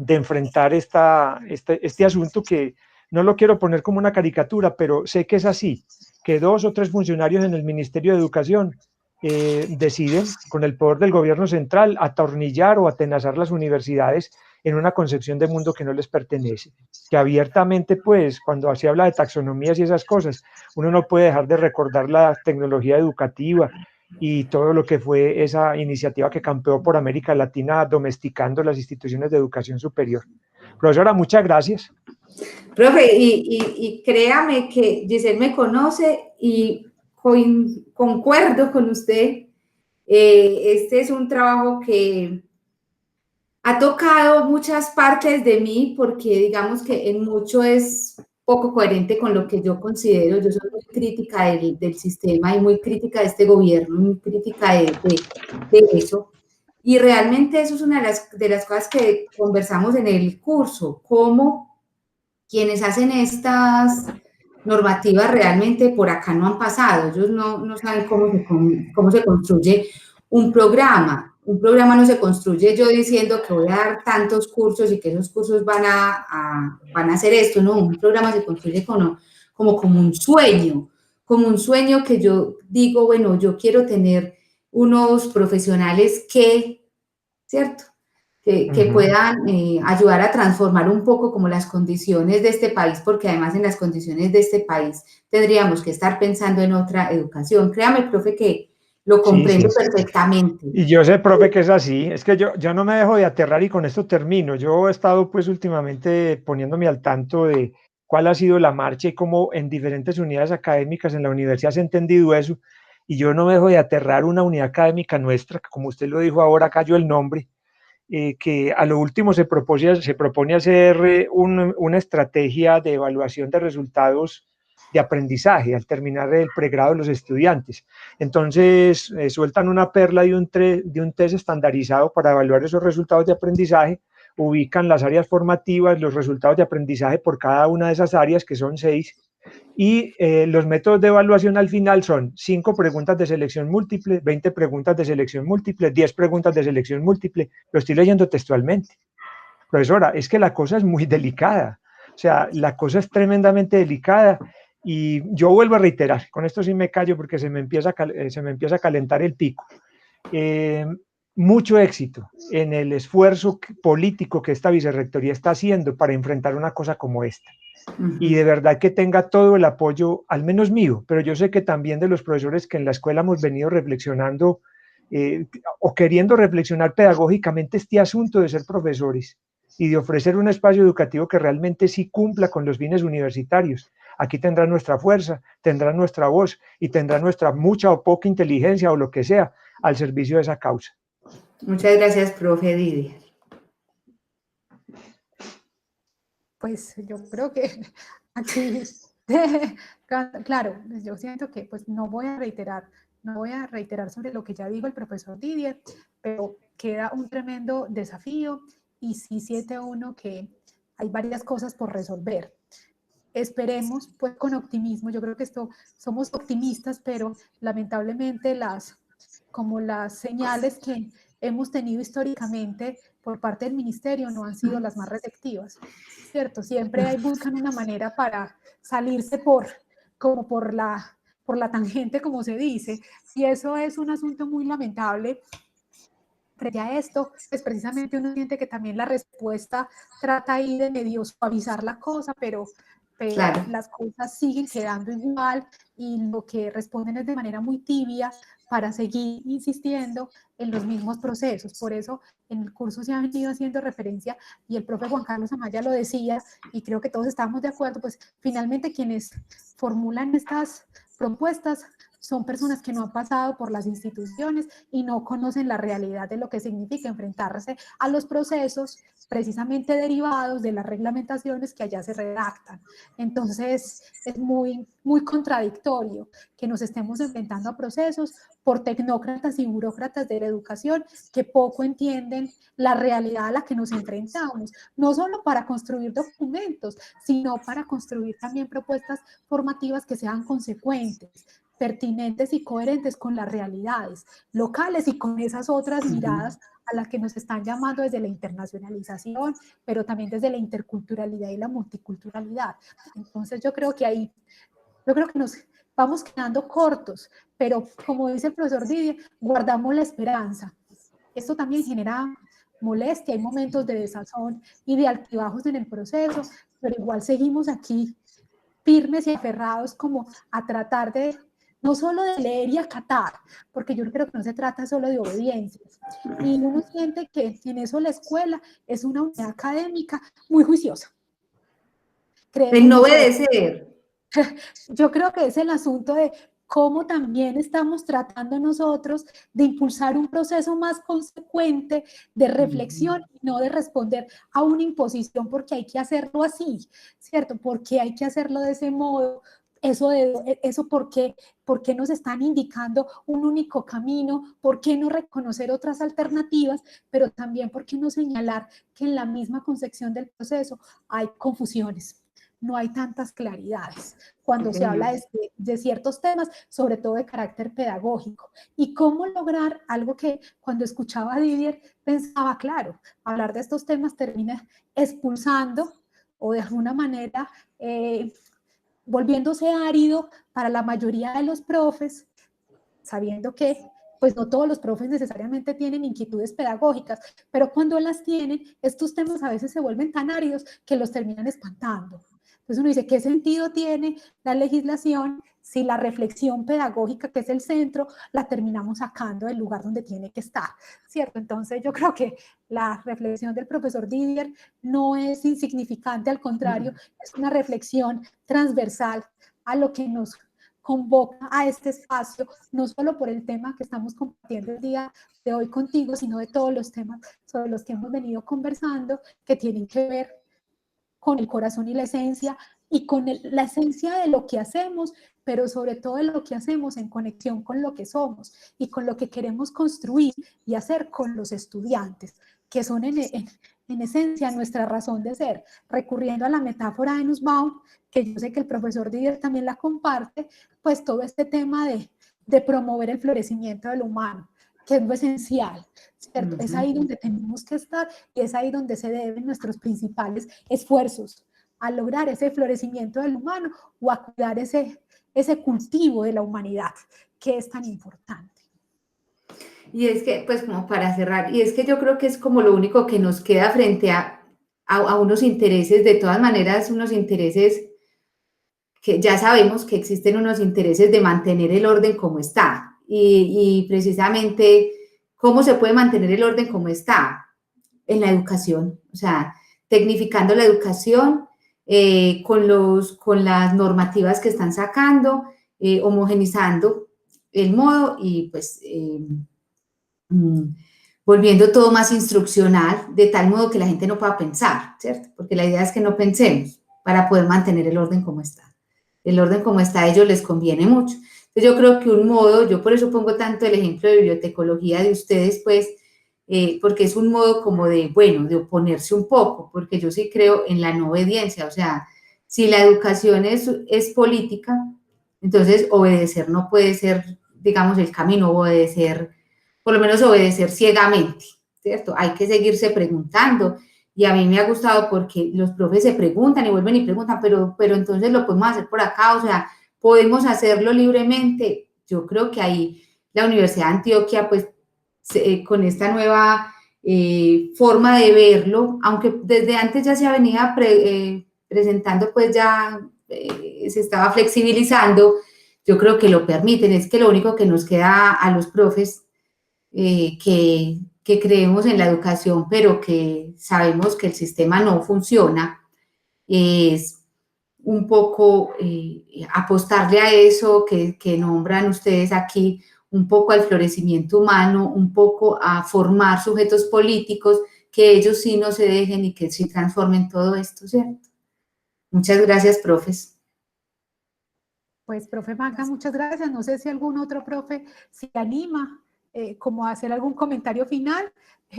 enfrentar este asunto, que no lo quiero poner como una caricatura, pero sé que es así, que 2 o 3 funcionarios en el Ministerio de Educación deciden, con el poder del gobierno central, atornillar o atenazar las universidades en una concepción de mundo que no les pertenece, que abiertamente, pues, cuando se habla de taxonomías y esas cosas, uno no puede dejar de recordar la tecnología educativa y todo lo que fue esa iniciativa que campeó por América Latina domesticando las instituciones de educación superior. Profesora, muchas gracias. Profe, y créame que Giselle me conoce y concuerdo con usted. Este es un trabajo que ha tocado muchas partes de mí, porque digamos que en mucho es poco coherente con lo que yo considero. Yo soy muy crítica del sistema y muy crítica de este gobierno, muy crítica de eso. Y realmente eso es una de las cosas que conversamos en el curso, cómo quienes hacen estas normativas realmente por acá no han pasado. Ellos no saben cómo se construye un programa. Un programa no se construye yo diciendo que voy a dar tantos cursos y que esos cursos van a hacer esto. No, un programa se construye como un sueño que yo digo, bueno, yo quiero tener unos profesionales que, ¿cierto?, que puedan ayudar a transformar un poco como las condiciones de este país, porque además en las condiciones de este país tendríamos que estar pensando en otra educación. Créame, profe, que lo comprendo perfectamente. Y yo sé, profe, que es así. Es que yo no me dejo de aterrar, y con esto termino. Yo he estado pues últimamente poniéndome al tanto de cuál ha sido la marcha y cómo en diferentes unidades académicas en la universidad se ha entendido eso, y yo no me dejo de aterrar una unidad académica nuestra, que como usted lo dijo ahora, cayó el nombre, que a lo último se propone hacer una estrategia de evaluación de resultados de aprendizaje al terminar el pregrado de los estudiantes. Entonces sueltan una perla de un test estandarizado para evaluar esos resultados de aprendizaje, ubican las áreas formativas, los resultados de aprendizaje por cada una de esas áreas, que son 6, y los métodos de evaluación al final son 5 preguntas de selección múltiple, 20 preguntas de selección múltiple, 10 preguntas de selección múltiple. Lo estoy leyendo textualmente. Profesora, es que la cosa es muy delicada, o sea, la cosa es tremendamente delicada, y yo vuelvo a reiterar, con esto sí me callo porque se me empieza a calentar el pico. Mucho éxito en el esfuerzo político que esta vicerrectoría está haciendo para enfrentar una cosa como esta. Y de verdad que tenga todo el apoyo, al menos mío, pero yo sé que también de los profesores que en la escuela hemos venido reflexionando o queriendo reflexionar pedagógicamente este asunto de ser profesores y de ofrecer un espacio educativo que realmente sí cumpla con los fines universitarios. Aquí tendrá nuestra fuerza, tendrá nuestra voz y tendrá nuestra mucha o poca inteligencia o lo que sea al servicio de esa causa. Muchas gracias, profe Didier. Pues yo creo que aquí, claro, yo siento que pues no voy a reiterar sobre lo que ya dijo el profesor Didier, pero queda un tremendo desafío y sí siente uno que hay varias cosas por resolver. Esperemos pues con optimismo, yo creo que somos optimistas, pero lamentablemente las señales que hemos tenido históricamente por parte del ministerio no han sido las más receptivas, ¿cierto? Siempre buscan una manera para salirse por la tangente, como se dice, y eso es un asunto muy lamentable. Frente a esto, pues precisamente uno siente que también la respuesta trata ahí de medio suavizar la cosa, pero Claro. las cosas siguen quedando igual y lo que responden es de manera muy tibia para seguir insistiendo en los mismos procesos. Por eso en el curso se ha venido haciendo referencia y el profe Juan Carlos Amaya lo decía y creo que todos estamos de acuerdo, pues finalmente quienes formulan estas propuestas son personas que no han pasado por las instituciones y no conocen la realidad de lo que significa enfrentarse a los procesos precisamente derivados de las reglamentaciones que allá se redactan. Entonces es muy, muy contradictorio que nos estemos enfrentando a procesos por tecnócratas y burócratas de la educación que poco entienden la realidad a la que nos enfrentamos, no solo para construir documentos, sino para construir también propuestas formativas que sean consecuentes, pertinentes y coherentes con las realidades locales y con esas otras miradas a las que nos están llamando desde la internacionalización, pero también desde la interculturalidad y la multiculturalidad. Entonces yo creo que nos vamos quedando cortos, pero como dice el profesor Didier, guardamos la esperanza. Esto también genera molestia, hay momentos de desazón y de altibajos en el proceso, pero igual seguimos aquí firmes y aferrados como a tratar de no solo de leer y acatar, porque yo creo que no se trata solo de obediencias. Y uno siente que en eso la escuela es una unidad académica muy juiciosa. En no obedecer. Yo creo que es el asunto de cómo también estamos tratando nosotros de impulsar un proceso más consecuente de reflexión y no de responder a una imposición porque hay que hacerlo así, ¿cierto? Porque hay que hacerlo de ese modo. Eso ¿por qué nos están indicando un único camino? ¿Por qué no reconocer otras alternativas? Pero también, ¿por qué no señalar que en la misma concepción del proceso hay confusiones? No hay tantas claridades cuando se habla de ciertos temas, sobre todo de carácter pedagógico. Y cómo lograr algo que cuando escuchaba a Didier pensaba, claro, hablar de estos temas termina expulsando o de alguna manera volviéndose árido para la mayoría de los profes, sabiendo que pues no todos los profes necesariamente tienen inquietudes pedagógicas, pero cuando las tienen, estos temas a veces se vuelven tan áridos que los terminan espantando. Entonces uno dice, ¿qué sentido tiene la legislación si la reflexión pedagógica, que es el centro, la terminamos sacando del lugar donde tiene que estar? ¿Cierto? Entonces yo creo que la reflexión del profesor Didier no es insignificante, al contrario, es una reflexión transversal a lo que nos convoca a este espacio, no solo por el tema que estamos compartiendo el día de hoy contigo, sino de todos los temas sobre los que hemos venido conversando, que tienen que ver con el corazón y la esencia, y con la esencia de lo que hacemos, pero sobre todo de lo que hacemos en conexión con lo que somos y con lo que queremos construir y hacer con los estudiantes, que son en esencia nuestra razón de ser. Recurriendo a la metáfora de Nussbaum, que yo sé que el profesor Didier también la comparte, pues todo este tema de promover el florecimiento de lo humano, que es lo esencial, ¿cierto? Es ahí donde tenemos que estar y es ahí donde se deben nuestros principales esfuerzos a lograr ese florecimiento del humano o a cuidar ese cultivo de la humanidad que es tan importante. Y es que, pues como para cerrar, y es que yo creo que es como lo único que nos queda frente a unos intereses, de todas maneras, unos intereses que ya sabemos que existen unos intereses de mantener el orden como está. Y precisamente ¿Cómo se puede mantener el orden como está? En la educación, o sea, tecnificando la educación, con las normativas que están sacando, homogenizando el modo y pues volviendo todo más instruccional, de tal modo que la gente no pueda pensar, ¿cierto? Porque la idea es que no pensemos para poder mantener el orden como está. El orden como está a ellos les conviene mucho. Entonces yo creo que un modo, yo por eso pongo tanto el ejemplo de bibliotecología de ustedes, pues, porque es un modo como de, bueno, de oponerse un poco, porque yo sí creo en la no obediencia, o sea, si la educación es política, entonces obedecer no puede ser, digamos, el camino, obedecer, por lo menos obedecer ciegamente, ¿cierto? Hay que seguirse preguntando, y a mí me ha gustado porque los profes se preguntan y vuelven y preguntan, pero entonces lo podemos hacer por acá, o sea, podemos hacerlo libremente. Yo creo que ahí la Universidad de Antioquia, pues, con esta nueva forma de verlo, aunque desde antes ya se venía presentando, pues ya se estaba flexibilizando, yo creo que lo permiten. Es que lo único que nos queda a los profes que creemos en la educación, pero que sabemos que el sistema no funciona, es un poco apostarle a eso que nombran ustedes aquí, un poco al florecimiento humano, un poco a formar sujetos políticos, que ellos sí no se dejen y que sí transformen todo esto, ¿cierto? Muchas gracias, profes. Pues, profe Magda, muchas gracias. No sé si algún otro profe se anima como a hacer algún comentario final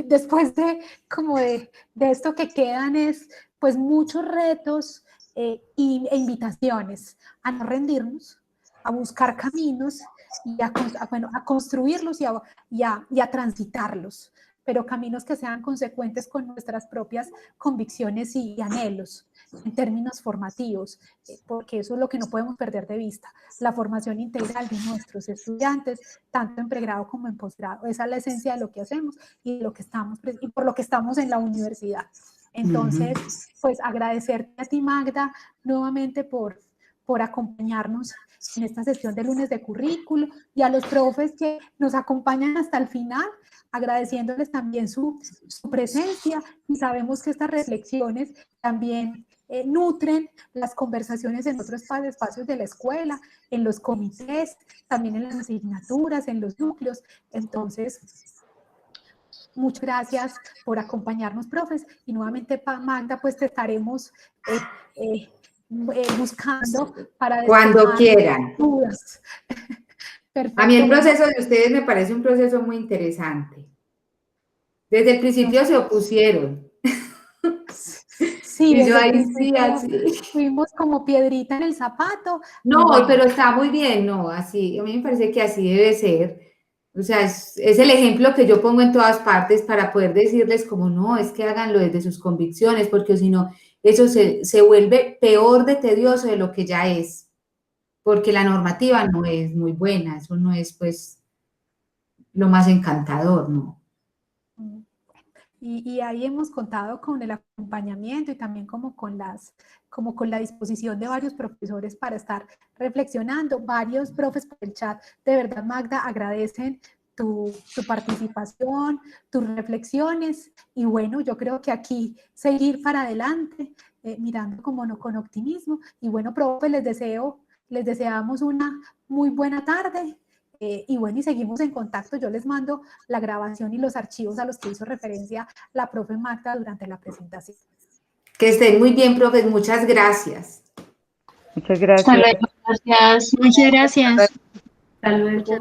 después de esto que quedan es pues muchos retos e invitaciones a no rendirnos, a buscar caminos y a construirlos y a transitarlos, pero caminos que sean consecuentes con nuestras propias convicciones y anhelos en términos formativos, porque eso es lo que no podemos perder de vista, la formación integral de nuestros estudiantes, tanto en pregrado como en posgrado. Esa es la esencia de lo que hacemos y por lo que estamos en la universidad. Entonces, pues agradecerte a ti, Magda, nuevamente por acompañarnos en esta sesión de lunes de currículo, y a los profes que nos acompañan hasta el final, agradeciéndoles también su presencia, y sabemos que estas reflexiones también nutren las conversaciones en otros espacios de la escuela, en los comités, también en las asignaturas, en los núcleos. Entonces, muchas gracias por acompañarnos, profes, y nuevamente, Magda, pues te estaremos buscando para cuando quieran. Dudas. Perfecto. A mí el proceso de ustedes me parece un proceso muy interesante. Desde el principio se opusieron. Sí, y yo desde el ahí principio sí, así. fuimos como piedrita en el zapato. No, bueno, pero está muy bien, no, así, a mí me parece que así debe ser. O sea, es el ejemplo que yo pongo en todas partes para poder decirles como no, es que háganlo desde sus convicciones, porque si no, eso se vuelve peor de tedioso de lo que ya es, porque la normativa no es muy buena, eso no es pues lo más encantador, ¿no? Y ahí hemos contado con el acompañamiento y también como con la disposición de varios profesores para estar reflexionando. Varios profes por el chat, de verdad, Magda, agradecen tu participación, tus reflexiones, y bueno, yo creo que aquí seguir para adelante, mirando como no, con optimismo. Y bueno, profe, les deseamos una muy buena tarde. Y bueno, y seguimos en contacto. Yo les mando la grabación y los archivos a los que hizo referencia la profe Magda durante la presentación. Que estén muy bien, profes. Muchas gracias. Muchas gracias. Gracias. Muchas gracias. Hasta luego.